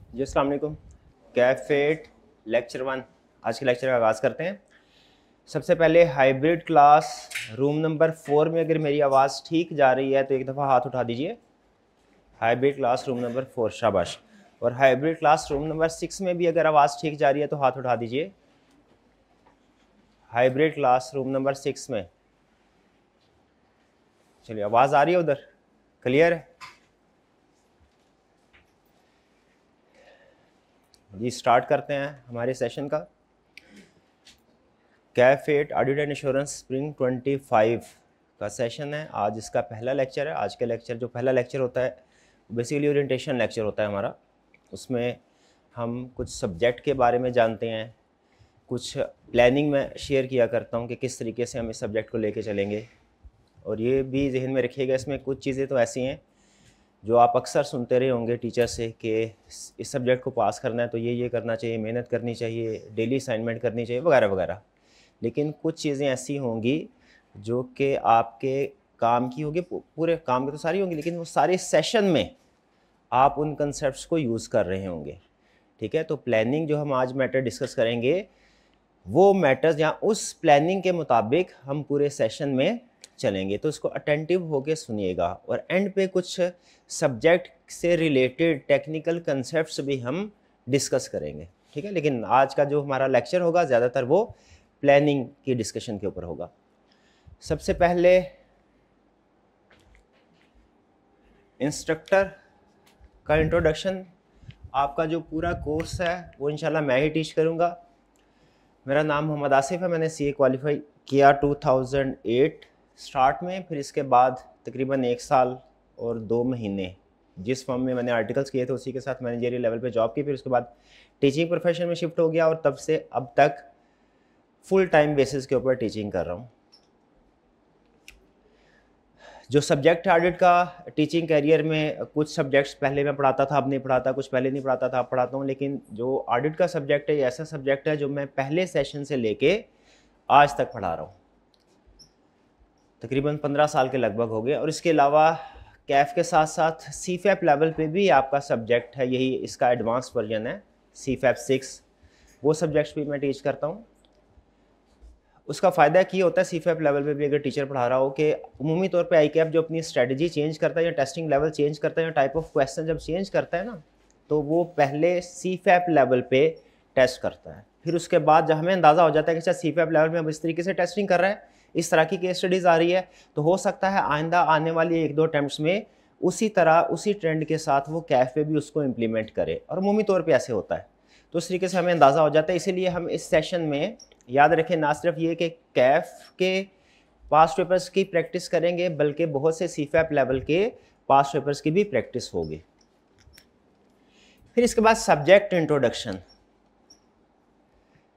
जी अस्सलाम वालेकुम। कैफेट लेक्चर 1 आज के लेक्चर का आगाज़ करते हैं। सबसे पहले हाइब्रिड क्लास रूम नंबर 4 में अगर मेरी आवाज़ ठीक जा रही है तो एक दफ़ा हाथ उठा दीजिए। हाइब्रिड क्लास रूम नंबर 4, शाबाश। और हाइब्रिड क्लास रूम नंबर 6 में भी अगर आवाज़ ठीक जा रही है तो हाथ उठा दीजिए। हाइब्रिड क्लास रूम नंबर 6 में चलिए, आवाज़ आ रही है उधर, क्लियर है जी। स्टार्ट करते हैं हमारे सेशन का। कैफेट ऑडिट एंड इंश्योरेंस स्प्रिंग 25 का सेशन है। आज इसका पहला लेक्चर है। आज का लेक्चर जो पहला लेक्चर होता है बेसिकली ओरिएंटेशन लेक्चर होता है हमारा। उसमें हम कुछ सब्जेक्ट के बारे में जानते हैं, कुछ प्लानिंग में शेयर किया करता हूँ कि किस तरीके से हम इस सब्जेक्ट को लेके चलेंगे। और ये भी जहन में रखिएगा, इसमें कुछ चीज़ें तो ऐसी हैं जो आप अक्सर सुनते रहे होंगे टीचर से कि इस सब्जेक्ट को पास करना है तो ये करना चाहिए, मेहनत करनी चाहिए, डेली असाइनमेंट करनी चाहिए वगैरह वगैरह। लेकिन कुछ चीज़ें ऐसी होंगी जो कि आपके काम की होगी, पूरे काम की तो सारी होंगी, लेकिन वो सारे सेशन में आप उन कंसेप्ट्स को यूज़ कर रहे होंगे। ठीक है, तो प्लानिंग जो हम आज मैटर डिस्कस करेंगे वो मैटर्स या उस प्लानिंग के मुताबिक हम पूरे सेशन में चलेंगे। तो इसको अटेंटिव होके सुनिएगा और एंड पे कुछ सब्जेक्ट से रिलेटेड टेक्निकल कंसेप्ट्स भी हम डिस्कस करेंगे। ठीक है, लेकिन आज का जो हमारा लेक्चर होगा ज़्यादातर वो प्लानिंग की डिस्कशन के ऊपर होगा। सबसे पहले इंस्ट्रक्टर का इंट्रोडक्शन। आपका जो पूरा कोर्स है वो इंशाल्लाह मैं ही टीच करूँगा। मेरा नाम मोहम्मद आसिफ है। मैंने सीए क्वालिफाई किया 2008 स्टार्ट में, फिर इसके बाद तकरीबन 1 साल और 2 महीने जिस फर्म में मैंने आर्टिकल्स किए थे उसी के साथ मैनेजरियल लेवल पे जॉब की। फिर उसके बाद टीचिंग प्रोफेशन में शिफ्ट हो गया और तब से अब तक फुल टाइम बेसिस के ऊपर टीचिंग कर रहा हूँ। जो सब्जेक्ट है ऑडिट का, टीचिंग कैरियर में कुछ सब्जेक्ट्स पहले मैं पढ़ाता था, अब नहीं पढ़ाता, कुछ पहले नहीं पढ़ाता था, अब पढ़ाता हूँ। लेकिन जो ऑडिट का सब्जेक्ट है ये ऐसा सब्जेक्ट है जो मैं पहले सेशन से लेके आज तक पढ़ा रहा हूँ। तकरीबन 15 साल के लगभग हो गए। और इसके अलावा कैफ के साथ साथ सीफैप लेवल पे भी आपका सब्जेक्ट है, यही इसका एडवांस वर्जन है सीफैप 6, वो सब्जेक्ट्स भी मैं टीच करता हूँ। उसका फ़ायदा क्या होता है सीफैप लेवल पे भी अगर टीचर पढ़ा रहा हो कि उमूमी तौर पे आईकैप जो अपनी स्ट्रेटजी चेंज करता है या टेस्टिंग लेवल चेंज करता है या टाइप ऑफ क्वेश्चन जब चेंज करता है ना, तो वो पहले सीफैप लेवल पे टेस्ट करता है। फिर उसके बाद जब हमें अंदाज़ा हो जाता है कि अच्छा सीफैप लेवल में अब इस तरीके से टेस्टिंग कर रहा है, इस तरह की केस स्टडीज़ आ रही है, तो हो सकता है आइंदा आने वाली 1-2 अटैम्प्ट्स में उसी तरह उसी ट्रेंड के साथ वो कैफ पे भी उसको इम्प्लीमेंट करे। और उमूमी तौर पर ऐसे होता है, तो उस तरीके से हमें अंदाज़ा हो जाता है। इसीलिए हम इस सेशन में याद रखें ना सिर्फ ये कि कैफ के पास्ट पेपर्स की प्रैक्टिस करेंगे बल्कि बहुत से सीफैप लेवल के पास्ट पेपर्स की भी प्रैक्टिस होगी। फिर इसके बाद सब्जेक्ट इंट्रोडक्शन।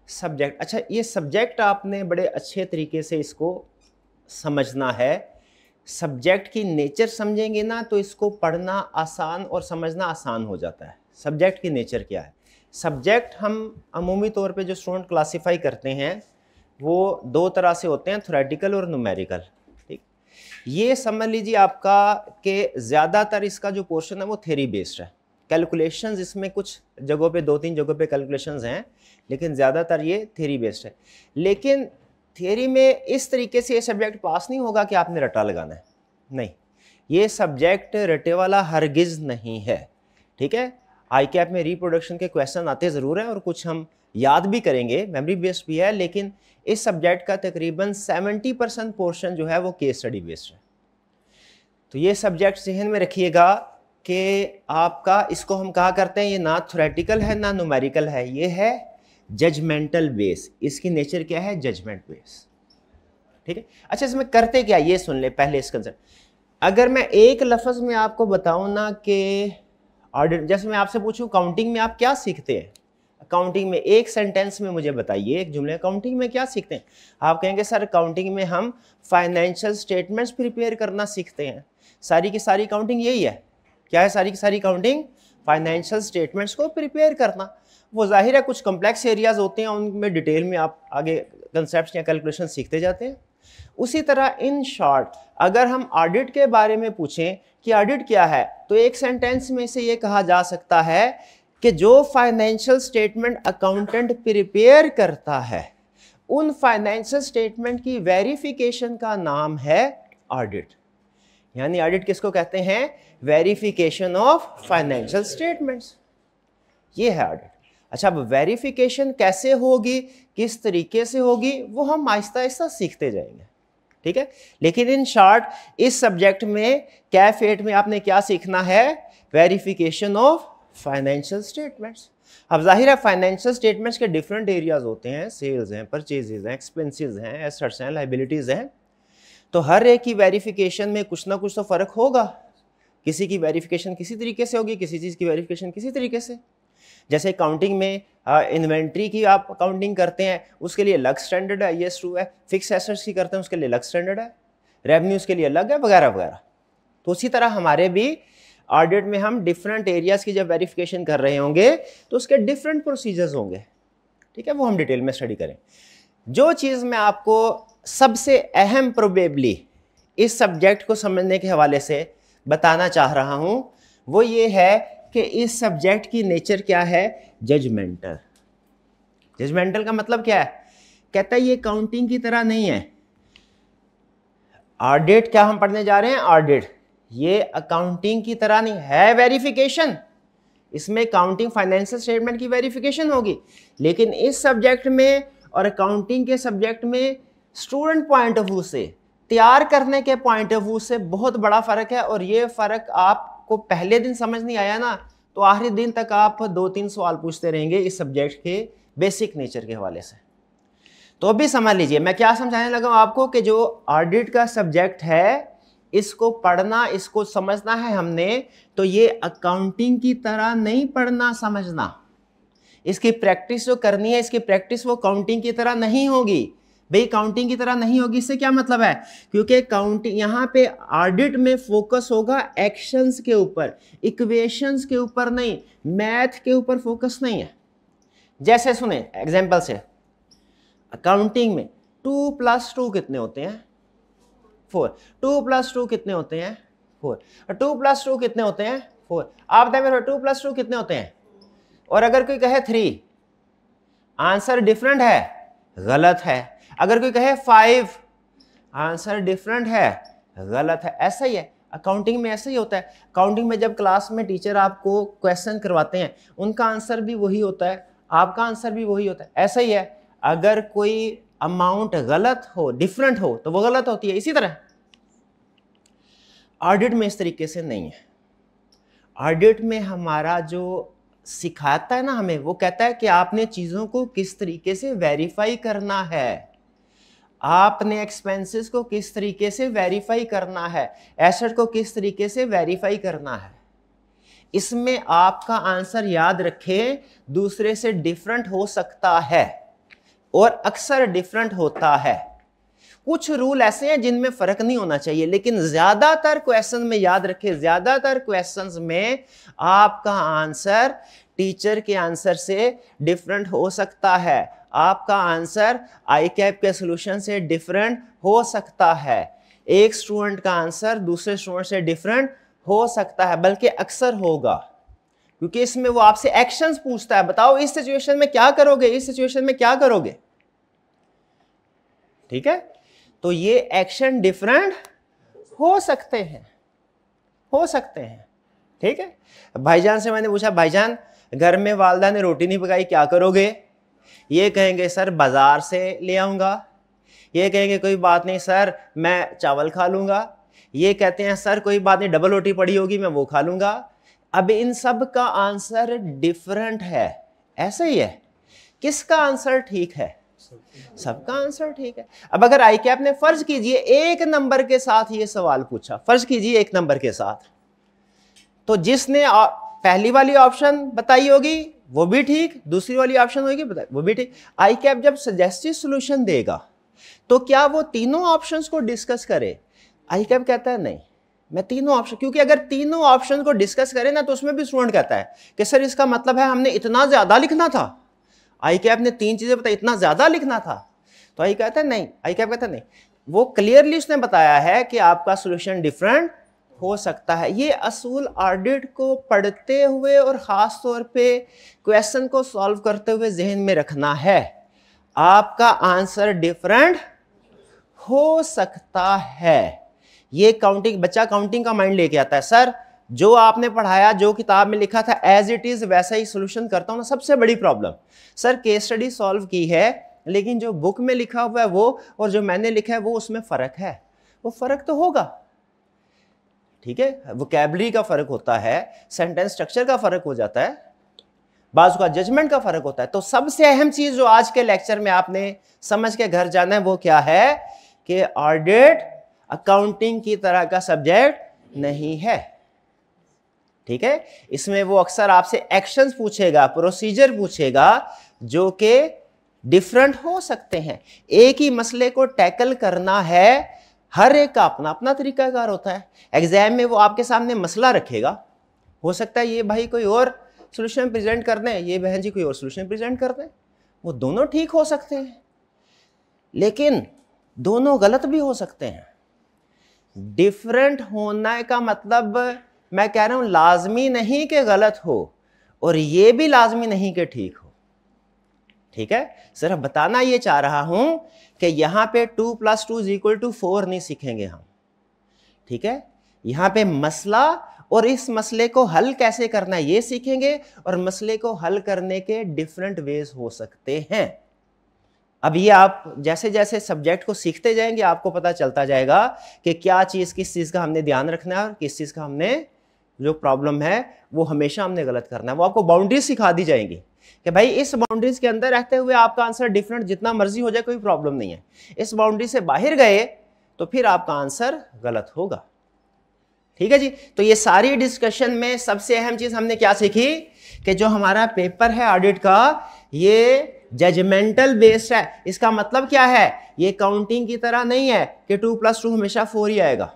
सब्जेक्ट, अच्छा ये सब्जेक्ट आपने बड़े अच्छे तरीके से इसको समझना है। सब्जेक्ट की नेचर समझेंगे ना तो इसको पढ़ना आसान और समझना आसान हो जाता है। सब्जेक्ट की नेचर क्या है? सब्जेक्ट हम अमूमी तौर पे जो स्टूडेंट क्लासिफाई करते हैं वो 2 तरह से होते हैं, थ्योरेटिकल और न्यूमेरिकल। ठीक, ये समझ लीजिए आपका कि ज़्यादातर इसका जो पोर्शन है वो थ्योरी बेस्ड है। कैलकुलेशंस इसमें कुछ जगहों पे 2-3 जगहों पे कैलकुलेशंस हैं, लेकिन ज़्यादातर ये थ्योरी बेस्ड है। लेकिन थ्योरी में इस तरीके से ये सब्जेक्ट पास नहीं होगा कि आपने रट्टा लगाना है, नहीं, ये सब्जेक्ट रटे वाला हरगिज़ नहीं है। ठीक है, आईकैप में रिप्रोडक्शन के क्वेश्चन आते ज़रूर हैं और कुछ हम याद भी करेंगे, मेमोरी बेस्ड भी है, लेकिन इस सब्जेक्ट का तकरीबन 70% पोर्शन जो है वो केस स्टडी बेस्ड है। तो ये सब्जेक्ट जहन में रखिएगा कि आपका इसको हम कहा करते हैं ये ना थ्योरेटिकल है ना न्यूमेरिकल है, ये है जजमेंटल बेस। इसकी नेचर क्या है? Judgement base. ठीक है, अच्छा इसमें करते क्या ये सुन ले पहले इस कंसेप्ट। अगर मैं एक लफ्ज़ में आपको बताऊं ना कि ऑडिट, जैसे मैं आपसे पूछूं काउंटिंग में आप क्या सीखते हैं, काउंटिंग में एक सेंटेंस में मुझे बताइए, एक जुमले, काउंटिंग में क्या सीखते हैं? आप कहेंगे सर काउंटिंग में हम फाइनेंशियल स्टेटमेंट्स प्रिपेयर करना सीखते हैं। सारी की सारी काउंटिंग यही है। क्या है सारी की सारी काउंटिंग? फाइनेंशियल स्टेटमेंट्स को प्रिपेयर करना। वो जाहिर है कुछ कॉम्प्लेक्स एरियाज होते हैं, उनमें डिटेल में आप आगे कंसेप्ट या कैलकुलेशन सीखते जाते हैं। उसी तरह इन शॉर्ट अगर हम ऑडिट के बारे में पूछें कि ऑडिट क्या है, तो एक सेंटेंस में से ये कहा जा सकता है कि जो फाइनेंशियल स्टेटमेंट अकाउंटेंट प्रिपेयर करता है उन फाइनेंशियल स्टेटमेंट की वेरिफिकेशन का नाम है ऑडिट। यानी ऑडिट किसको कहते हैं? वेरिफिकेशन ऑफ फाइनेंशियल स्टेटमेंट्स, ये है ऑडिट। अच्छा, अब वेरिफिकेशन कैसे होगी, किस तरीके से होगी, वो हम आहिस्ता आहिस्ता सीखते जाएंगे, ठीक है। लेकिन इन शॉर्ट इस सब्जेक्ट में कैफ 8 में आपने क्या सीखना है? Verification of financial statements. अब जाहिर है फाइनेंशियल स्टेटमेंट्स के डिफरेंट एरियाज होते हैं, सेल्स हैं, परचेजेज हैं, एक्सपेंसेस हैं, एसेट्स हैं, लायबिलिटीज हैं। तो हर एक की वेरिफिकेशन में कुछ ना कुछ तो फ़र्क होगा। किसी की वेरिफिकेशन किसी तरीके से होगी, किसी चीज़ की वेरिफिकेशन किसी तरीके से। जैसे अकाउंटिंग में इन्वेंट्री की आप अकाउंटिंग करते हैं, उसके लिए अलग स्टैंडर्ड है, यस ट्रू है। फिक्स एसेट्स की करते हैं, उसके लिए अलग स्टैंडर्ड है। रेवेन्यूज़ के लिए अलग है, वगैरह वगैरह। तो उसी तरह हमारे भी ऑडिट में हम डिफरेंट एरियाज़ की जब वेरिफिकेशन कर रहे होंगे तो उसके डिफरेंट प्रोसीजर्स होंगे, ठीक है। वो हम डिटेल में स्टडी करें। जो चीज़ मैं आपको सबसे अहम प्रोबेबली इस सब्जेक्ट को समझने के हवाले से बताना चाह रहा हूं वो ये है कि इस सब्जेक्ट की नेचर क्या है? जजमेंटल। जजमेंटल का मतलब क्या है? कहता है ये काउंटिंग की तरह नहीं है। ऑडिट क्या हम पढ़ने जा रहे हैं? ऑडिट ये अकाउंटिंग की तरह नहीं है। वेरिफिकेशन, इसमें काउंटिंग फाइनेंशियल स्टेटमेंट की वेरिफिकेशन होगी, लेकिन इस सब्जेक्ट में और अकाउंटिंग के सब्जेक्ट में स्टूडेंट पॉइंट ऑफ व्यू से, तैयार करने के पॉइंट ऑफ व्यू से बहुत बड़ा फर्क है। और ये फर्क आपको पहले दिन समझ नहीं आया ना तो आखिरी दिन तक आप 2-3 सवाल पूछते रहेंगे इस सब्जेक्ट के बेसिक नेचर के हवाले से। तो अभी समझ लीजिए मैं क्या समझाने लगा हूं आपको कि जो ऑडिट का सब्जेक्ट है इसको पढ़ना, इसको समझना है हमने, तो ये अकाउंटिंग की तरह नहीं पढ़ना समझना। इसकी प्रैक्टिस जो करनी है, इसकी प्रैक्टिस वो काउंटिंग की तरह नहीं होगी। भाई काउंटिंग की तरह नहीं होगी, इससे क्या मतलब है? क्योंकि काउंटिंग यहाँ पे ऑडिट में फोकस होगा एक्शंस के ऊपर, इक्वेशंस के ऊपर नहीं, मैथ के ऊपर फोकस नहीं है। जैसे सुने एग्जांपल से, अकाउंटिंग में 2 + 2 कितने होते हैं? 4। 2 + 2 कितने होते हैं? 4। और 2 + 2 कितने होते हैं? 4। आप बताइए मेरे 2 + 2 कितने होते हैं? और अगर कोई कहे 3, आंसर डिफरेंट है, गलत है। अगर कोई कहे 5, आंसर डिफरेंट है, गलत है। ऐसा ही है अकाउंटिंग में, ऐसा ही होता है। अकाउंटिंग में जब क्लास में टीचर आपको क्वेश्चन करवाते हैं, उनका आंसर भी वही होता है, आपका आंसर भी वही होता है। ऐसा ही है, अगर कोई अमाउंट गलत हो, डिफरेंट हो, तो वो गलत होती है। इसी तरह ऑडिट में इस तरीके से नहीं है। ऑडिट में हमारा जो सिखाता है ना हमें, वो कहता है कि आपने चीज़ों को किस तरीके से वेरीफाई करना है, आपने एक्सपेंसेस को किस तरीके से वेरीफाई करना है, एसेट को किस तरीके से वेरीफाई करना है। इसमें आपका आंसर याद रखें दूसरे से डिफरेंट हो सकता है और अक्सर डिफरेंट होता है। कुछ रूल ऐसे हैं जिनमें फर्क नहीं होना चाहिए, लेकिन ज्यादातर क्वेश्चन में याद रखें, ज्यादातर क्वेश्चंस में आपका आंसर टीचर के आंसर से डिफरेंट हो सकता है, आपका आंसर ICAP के सॉल्यूशन से डिफरेंट हो सकता है, एक स्टूडेंट का आंसर दूसरे स्टूडेंट से डिफरेंट हो सकता है, बल्कि अक्सर होगा, क्योंकि इसमें वो आपसे एक्शंस पूछता है। बताओ इस सिचुएशन में क्या करोगे, इस सिचुएशन में क्या करोगे, ठीक है। तो ये एक्शन डिफरेंट हो सकते हैं, हो सकते हैं, ठीक है। भाईजान से मैंने पूछा, भाईजान घर में वालदा ने रोटी नहीं पकाई, क्या करोगे? ये कहेंगे सर बाजार से ले आऊंगा। ये कहेंगे कोई बात नहीं सर मैं चावल खा लूंगा। ये कहते हैं सर कोई बात नहीं डबल रोटी पड़ी होगी मैं वो खा लूंगा। अब इन सब का आंसर डिफरेंट है, ऐसा ही है। किसका आंसर ठीक है? सबका आंसर ठीक है। अब अगर ICAP ने फर्ज कीजिए 1 नंबर के साथ ये सवाल पूछा, फर्ज कीजिए 1 नंबर के साथ, तो जिसने पहली वाली ऑप्शन बताई होगी वो भी ठीक, दूसरी वाली ऑप्शन होगी बताई वो भी ठीक। ICAP जब सजेस्टिव सॉल्यूशन देगा तो क्या वो तीनों ऑप्शंस को डिस्कस करे? ICAP कहता है नहीं, मैं तीनों ऑप्शन, क्योंकि अगर तीनों ऑप्शन को डिस्कस करें ना तो उसमें भी स्टूडेंट कहता है कि सर इसका मतलब है हमने इतना ज्यादा लिखना था, ICAP ने 3 चीजें बताई, इतना ज्यादा लिखना था। तो ICAP कहता है नहीं, ICAP कहता है नहीं, वो क्लियरली उसने बताया है कि आपका सॉल्यूशन डिफरेंट हो सकता है। ये असूल ऑडिट को पढ़ते हुए और ख़ास तौर पे क्वेश्चन को सॉल्व करते हुए जहन में रखना है। आपका आंसर डिफरेंट हो सकता है। ये काउंटिंग, बच्चा काउंटिंग का माइंड लेके आता है, सर जो आपने पढ़ाया, जो किताब में लिखा था एज इट इज वैसा ही सोल्यूशन करता हूं ना। सबसे बड़ी problem, sir case study solve की है लेकिन जो बुक में लिखा हुआ है वो और जो मैंने लिखा है वो उसमें फर्क है। वो फर्क तो होगा, ठीक है, वोकैबुलरी का फर्क होता है, सेंटेंस स्ट्रक्चर का फर्क हो जाता है, बाजू का जजमेंट का फर्क होता है। तो सबसे अहम चीज जो आज के लेक्चर में आपने समझ के घर जाना है वो क्या है कि ऑडिट अकाउंटिंग की तरह का सब्जेक्ट नहीं है, ठीक है। इसमें वो अक्सर आपसे एक्शंस पूछेगा, प्रोसीजर पूछेगा जो कि डिफरेंट हो सकते हैं। एक ही मसले को टैकल करना है, हर एक का अपना अपना तरीकाकार होता है। एग्जाम में वो आपके सामने मसला रखेगा, हो सकता है ये भाई कोई और सोल्यूशन प्रेजेंट कर दें, ये बहन जी कोई और सोल्यूशन प्रेजेंट कर दें, वो दोनों ठीक हो सकते हैं लेकिन दोनों गलत भी हो सकते हैं। डिफरेंट होने का मतलब मैं कह रहा हूं लाजमी नहीं कि गलत हो और ये भी लाजमी नहीं कि ठीक हो, ठीक है। सिर्फ बताना ये चाह रहा हूं कि यहां पे 2 + 2 = 4 नहीं सीखेंगे हम, ठीक है। यहां पे मसला और इस मसले को हल कैसे करना है ये सीखेंगे और मसले को हल करने के डिफरेंट वेज हो सकते हैं। अब ये आप जैसे जैसे सब्जेक्ट को सीखते जाएंगे आपको पता चलता जाएगा कि क्या चीज़ किस चीज़ का हमने ध्यान रखना है और किस चीज़ का हमने जो प्रॉब्लम है वो हमेशा हमने गलत करना है। वो आपको बाउंड्रीज सिखा दी जाएंगी कि भाई इस बाउंड्रीज के अंदर रहते हुए आपका आंसर डिफरेंट जितना मर्जी हो जाए कोई प्रॉब्लम नहीं है, इस बाउंड्री से बाहर गए तो फिर आपका आंसर गलत होगा, ठीक है जी। तो ये सारी डिस्कशन में सबसे अहम चीज हमने क्या सीखी कि जो हमारा पेपर है ऑडिट का ये जजमेंटल बेस्ड है। इसका मतलब क्या है, ये काउंटिंग की तरह नहीं है कि 2 + 2 हमेशा 4 ही आएगा,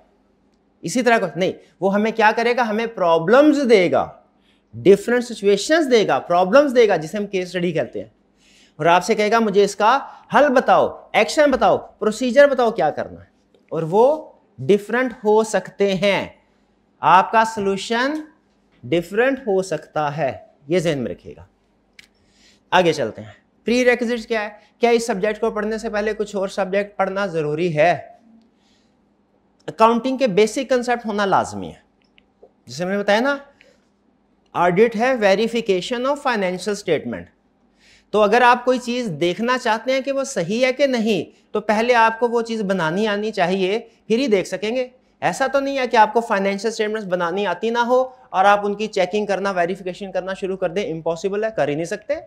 इसी तरह का नहीं। वो हमें क्या करेगा, हमें प्रॉब्लम्स देगा, डिफरेंट सिचुएशंस देगा, प्रॉब्लम्स देगा जिसे हम केस स्टडी कहते हैं, और आपसे कहेगा मुझे इसका हल बताओ, एक्शन बताओ, प्रोसीजर बताओ क्या करना है, और वो डिफरेंट हो सकते हैं। आपका सॉल्यूशन डिफरेंट हो सकता है, ये ध्यान में रखिएगा। आगे चलते हैं। प्री रेक्विजिट्स क्या है, क्या इस सब्जेक्ट को पढ़ने से पहले कुछ और सब्जेक्ट पढ़ना जरूरी है? अकाउंटिंग के बेसिक कंसेप्ट होना लाजमी है। जैसे मैंने बताया ना, ऑडिट है वेरिफिकेशन ऑफ फाइनेंशियल स्टेटमेंट। तो अगर आप कोई चीज देखना चाहते हैं कि वो सही है कि नहीं, तो पहले आपको वो चीज बनानी आनी चाहिए, फिर ही देख सकेंगे। ऐसा तो नहीं है कि आपको फाइनेंशियल स्टेटमेंट्स बनानी आती ना हो और आप उनकी चेकिंग करना, वेरिफिकेशन करना शुरू कर दें। इम्पॉसिबल है, कर ही नहीं सकते।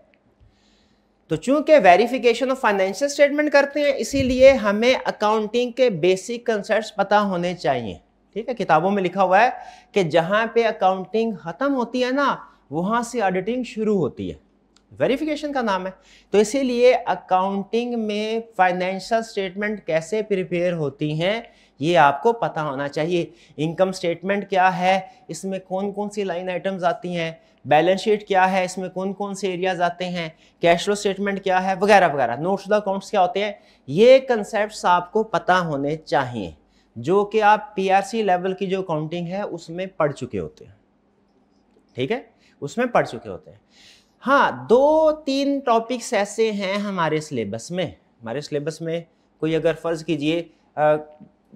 तो चूंकि वेरिफिकेशन ऑफ फाइनेंशियल स्टेटमेंट करते हैं इसीलिए हमें अकाउंटिंग के बेसिक कंसेप्ट्स पता होने चाहिए, ठीक है। किताबों में लिखा हुआ है कि जहां पे अकाउंटिंग खत्म होती है ना वहां से ऑडिटिंग शुरू होती है, वेरिफिकेशन का नाम है। तो इसीलिए अकाउंटिंग में फाइनेंशियल स्टेटमेंट कैसे प्रिपेयर होती हैं ये आपको पता होना चाहिए। इनकम स्टेटमेंट क्या है, इसमें कौन कौन सी लाइन आइटम्स आती हैं, बैलेंस शीट क्या है, इसमें कौन कौन से एरियाज आते हैं, कैश फ्लो स्टेटमेंट क्या है, वगैरह वगैरह, नोट्स द अकाउंट्स क्या होते हैं, ये कंसेप्ट्स आपको पता होने चाहिए जो कि आप पीआरसी लेवल की जो अकाउंटिंग है उसमें पढ़ चुके होते हैं, ठीक है, उसमें पढ़ चुके होते हैं। हाँ, 2-3 टॉपिक्स ऐसे हैं हमारे सिलेबस में कोई अगर फर्ज कीजिए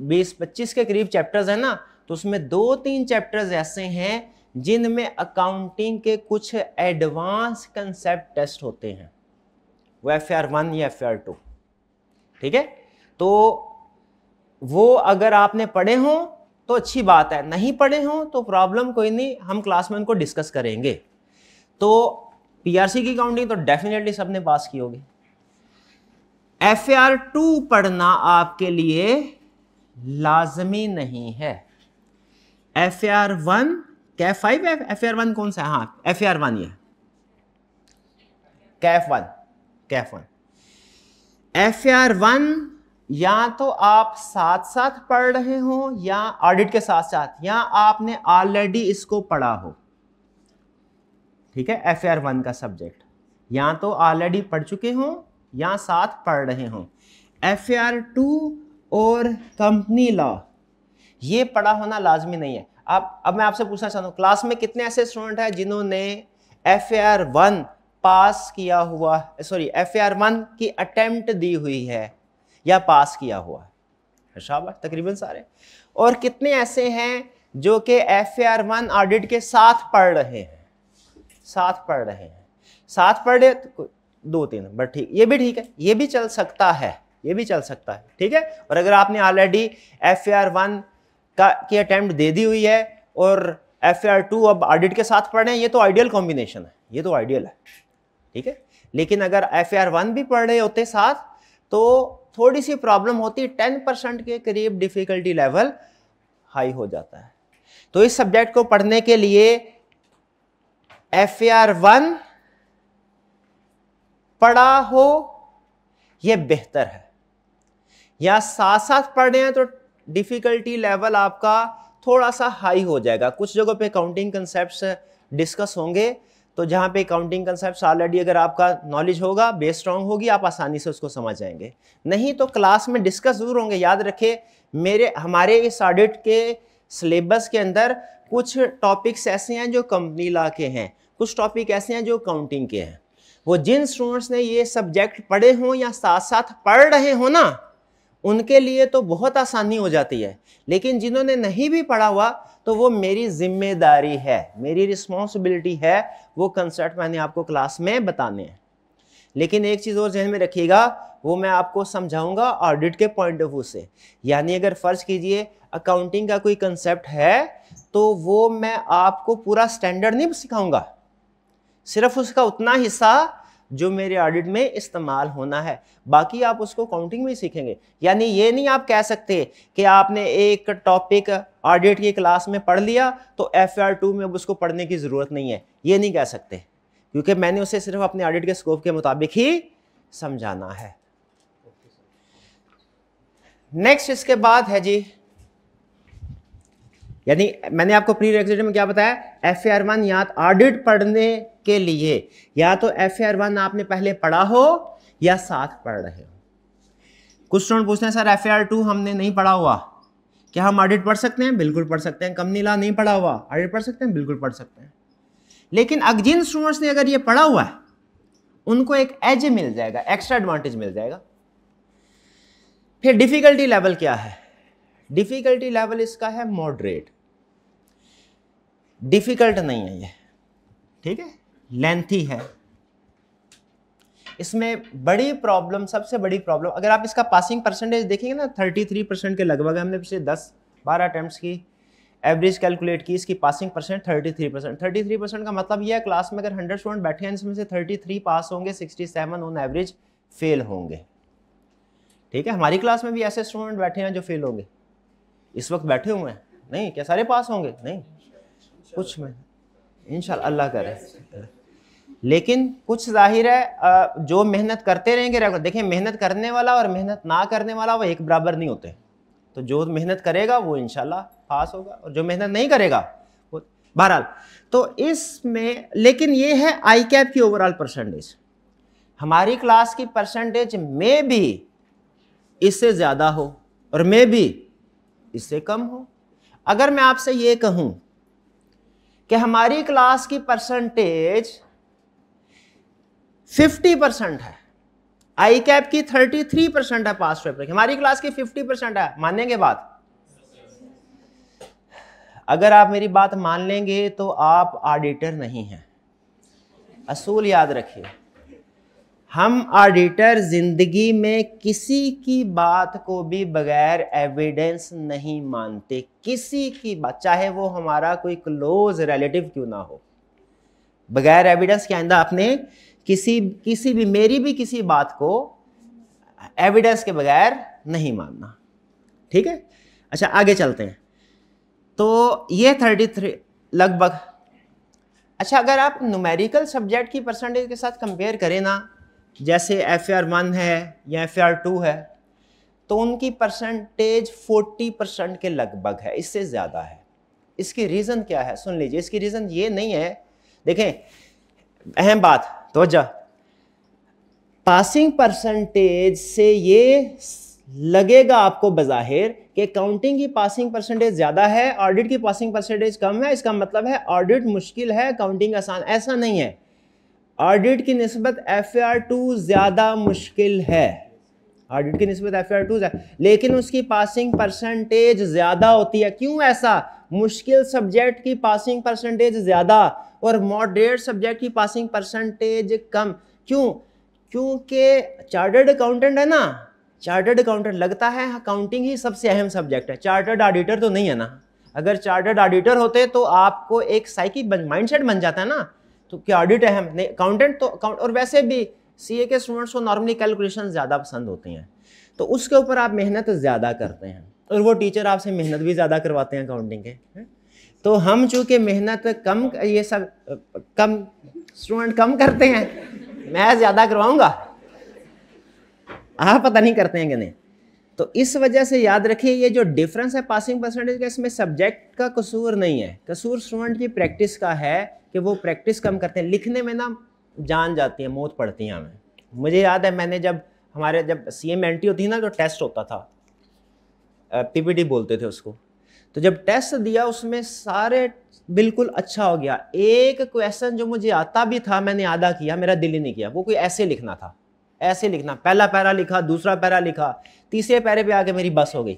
20-25 के करीब चैप्टर्स हैं ना, तो उसमें 2-3 चैप्टर्स ऐसे हैं जिनमें अकाउंटिंग के कुछ एडवांस कंसेप्ट टेस्ट होते हैं, वो FR1 या FR2, ठीक है। तो वो अगर आपने पढ़े हो तो अच्छी बात है, नहीं पढ़े हो तो प्रॉब्लम कोई नहीं, हम क्लास में उनको डिस्कस करेंगे। तो पीआरसी की काउंटिंग तो डेफिनेटली सबने पास की होगी। FR2 पढ़ना आपके लिए लाजमी नहीं है। FR1 कैफ 5 है, FR1 कौन सा है? हाँ FR1 ये कैफ 1 FR1 या तो आप साथ साथ पढ़ रहे हो या ऑडिट के साथ साथ, या आपने ऑलरेडी इसको पढ़ा हो, ठीक है। FR1 का सब्जेक्ट या तो ऑलरेडी पढ़ चुके हो या साथ पढ़ रहे हो। FR2 और कंपनी लॉ ये पढ़ा होना लाजमी नहीं है। अब मैं आपसे पूछना चाहता हूँ, क्लास में कितने ऐसे स्टूडेंट हैं जिन्होंने FAR1 पास किया हुआ, सॉरी FAR1 की अटेम्प्ट दी हुई है या पास किया हुआ है? शाबाश, तकरीबन सारे। और कितने ऐसे हैं जो कि FAR1 ऑडिट के साथ पढ़ रहे हैं? साथ पढ़ रहे हैं, साथ पढ़ रहे तो 2-3, बट ठीक, ये भी ठीक है, ये भी चल सकता है, ये भी चल सकता है, ठीक है। और अगर आपने ऑलरेडी FAR1 की अटेम्प्ट दे दी हुई है और FAR2 अब ऑडिट के साथ पढ़ रहे हैं, ये तो आइडियल कॉम्बिनेशन है, ये तो आइडियल है, ठीक है। लेकिन अगर FAR1 भी पढ़ रहे होते साथ तो थोड़ी सी प्रॉब्लम होती, 10% के करीब डिफिकल्टी लेवल हाई हो जाता है। तो इस सब्जेक्ट को पढ़ने के लिए FAR1 पढ़ा हो यह बेहतर है, या साथ साथ पढ़ रहे हैं तो डिफिकल्टी लेवल आपका थोड़ा सा हाई हो जाएगा। कुछ जगहों पे काउंटिंग कंसेप्ट्स डिस्कस होंगे, तो जहां पे काउंटिंग कंसेप्ट्स ऑलरेडी अगर आपका नॉलेज होगा, बेस स्ट्रांग होगी, आप आसानी से उसको समझ जाएंगे। नहीं तो क्लास में डिस्कस जरूर होंगे। याद रखिए, हमारे इस ऑडिट के सिलेबस के अंदर कुछ टॉपिक्स ऐसे हैं जो कंपनी लॉ के हैं, कुछ टॉपिक ऐसे हैं जो काउंटिंग के हैं। वो जिन स्टूडेंट्स ने ये सब्जेक्ट पढ़े हों या साथ साथ पढ़ रहे हो ना, उनके लिए तो बहुत आसानी हो जाती है। लेकिन जिन्होंने नहीं भी पढ़ा हुआ, तो वो मेरी जिम्मेदारी है, मेरी रिस्पॉन्सिबिलिटी है, वो कंसेप्ट मैंने आपको क्लास में बताने हैं। लेकिन एक चीज़ और ध्यान में रखिएगा, वो मैं आपको समझाऊंगा ऑडिट के पॉइंट ऑफ व्यू से। यानी अगर फर्ज कीजिए अकाउंटिंग का कोई कंसेप्ट है, तो वो मैं आपको पूरा स्टैंडर्ड नहीं सिखाऊंगा, सिर्फ उसका उतना हिस्सा जो मेरे ऑडिट में इस्तेमाल होना है, बाकी आप उसको काउंटिंग में सीखेंगे। यानी ये नहीं आप कह सकते कि आपने एक टॉपिक ऑडिट की क्लास में पढ़ लिया तो FAR2 में अब उसको पढ़ने की ज़रूरत नहीं है, ये नहीं कह सकते, क्योंकि मैंने उसे सिर्फ अपने ऑडिट के स्कोप के मुताबिक ही समझाना है। नेक्स्ट इसके बाद है जी, यानी मैंने आपको प्री रिक्विजिट में क्या बताया, FAR1 या ऑडिट पढ़ने के लिए या तो FAR1 आपने पहले पढ़ा हो या साथ पढ़ रहे हो। कुछ स्टूडेंट पूछते हैं सर FAR2 हमने नहीं पढ़ा हुआ, क्या हम ऑडिट पढ़ सकते हैं? बिल्कुल पढ़ सकते हैं। कंपनी लॉ नहीं पढ़ा हुआ, ऑडिट पढ़ सकते हैं? बिल्कुल पढ़ सकते हैं। लेकिन जिन स्टूडेंट्स ने अगर ये पढ़ा हुआ है, उनको एक एज मिल जाएगा, एक्स्ट्रा एडवांटेज मिल जाएगा। फिर डिफिकल्टी लेवल क्या है? डिफिकल्टी लेवल इसका है मॉडरेट, डिफिकल्ट नहीं है ये, ठीक है, लेंथी है। इसमें बड़ी प्रॉब्लम, सबसे बड़ी प्रॉब्लम, अगर आप इसका पासिंग परसेंटेज देखेंगे ना, 33% के लगभग, हमने पिछले 10-12 अटेम्प्ट्स की एवरेज कैलकुलेट की, इसकी पासिंग परसेंट 33%। 33% का मतलब यह है क्लास में अगर 100 स्टूडेंट बैठे हैं, इसमें से 33 पास होंगे, 67 ऑन एवरेज फेल होंगे, ठीक है। हमारी क्लास में भी ऐसे स्टूडेंट बैठे हैं जो फेल होंगे, इस वक्त बैठे हुए हैं, नहीं क्या सारे पास होंगे? नहीं, कुछ में इंशाल्लाह अल्लाह करे। लेकिन कुछ जाहिर है जो मेहनत करते रहेंगे रेगुलर, देखिए मेहनत करने वाला और मेहनत ना करने वाला वो एक बराबर नहीं होते। तो जो मेहनत करेगा वो इंशाल्लाह पास होगा, और जो मेहनत नहीं करेगा वो, बहरहाल तो इसमें, लेकिन ये है आई कैप की ओवरऑल परसेंटेज। हमारी क्लास की परसेंटेज में भी इससे ज्यादा हो और में भी इससे कम हो। अगर मैं आपसे ये कहूं कि हमारी क्लास की परसेंटेज 50% है, आई कैप की 33% है पास पेपर की, हमारी क्लास की 50% है, मानेंगे बात? अगर आप मेरी बात मान लेंगे तो आप ऑडिटर नहीं हैं। असूल याद रखिए, हम ऑडिटर जिंदगी में किसी की बात को भी बगैर एविडेंस नहीं मानते, किसी की बात, चाहे वो हमारा कोई क्लोज रिलेटिव क्यों ना हो, बगैर एविडेंस के आइंदा आपने किसी भी, मेरी भी किसी बात को एविडेंस के बगैर नहीं मानना, ठीक है। अच्छा आगे चलते हैं। तो ये 33 लगभग। अच्छा अगर आप न्यूमेरिकल सब्जेक्ट की परसेंटेज के साथ कंपेयर करें ना, जैसे FAR1 है या FAR2 है, तो उनकी परसेंटेज 40% के लगभग है, इससे ज़्यादा है। इसकी रीज़न क्या है? सुन लीजिए, इसकी रीज़न ये नहीं है, देखें अहम बात, तवज्जो, पासिंग परसेंटेज से ये लगेगा आपको बज़ाहिर कि काउंटिंग की पासिंग परसेंटेज ज़्यादा है, ऑडिट की पासिंग परसेंटेज कम है, इसका मतलब है ऑडिट मुश्किल है, काउंटिंग आसान। ऐसा नहीं है, ऑडिट की निस्बत FAR2 ज़्यादा मुश्किल है, ऑडिट की निस्बत FAR2 लेकिन उसकी पासिंग परसेंटेज ज़्यादा होती है। क्यों ऐसा? मुश्किल सब्जेक्ट की पासिंग परसेंटेज ज़्यादा और मॉडरेट सब्जेक्ट की पासिंग परसेंटेज कम। क्यों? क्योंकि चार्टर्ड अकाउंटेंट है ना, चार्टर्ड अकाउंटेंट लगता है अकाउंटिंग ही सबसे अहम सब्जेक्ट है, चार्टर्ड ऑडिटर तो नहीं है ना। अगर चार्टर्ड ऑडिटर होते तो आपको एक साइकी माइंडसेट बन जाता है ना, तो क्या ऑडिट अहम नहीं, अकाउंटेंट तो अकाउंट। और वैसे भी सीए के स्टूडेंट्स को नॉर्मली कैलकुलेशन ज़्यादा पसंद होती हैं, तो उसके ऊपर आप मेहनत ज़्यादा करते हैं और वो टीचर आपसे मेहनत भी ज़्यादा करवाते हैं अकाउंटिंग के। तो हम चूँकि मेहनत कम, ये सब कम स्टूडेंट कम करते हैं, मैं ज़्यादा करवाऊँगा, आप पता नहीं करते हैं कि नहीं। तो इस वजह से याद रखिए ये जो डिफरेंस है पासिंग परसेंटेज का, इसमें सब्जेक्ट का कसूर नहीं है, कसूर स्टूडेंट की प्रैक्टिस का है कि वो प्रैक्टिस कम करते हैं। लिखने में ना जान जाती है, मौत पड़ती है हमें। मुझे याद है मैंने जब CM एंट्री होती है ना, तो टेस्ट होता था, PPT बोलते थे उसको, तो जब टेस्ट दिया उसमें सारे बिल्कुल अच्छा हो गया। एक क्वेश्चन जो मुझे आता भी था मैंने आधा किया, मेरा दिल ही नहीं किया। वो कोई ऐसे लिखना था, ऐसे लिखना, पहला पैरा लिखा, दूसरा पैरा लिखा, तीसरे पैरे पे आके मेरी बस हो गई।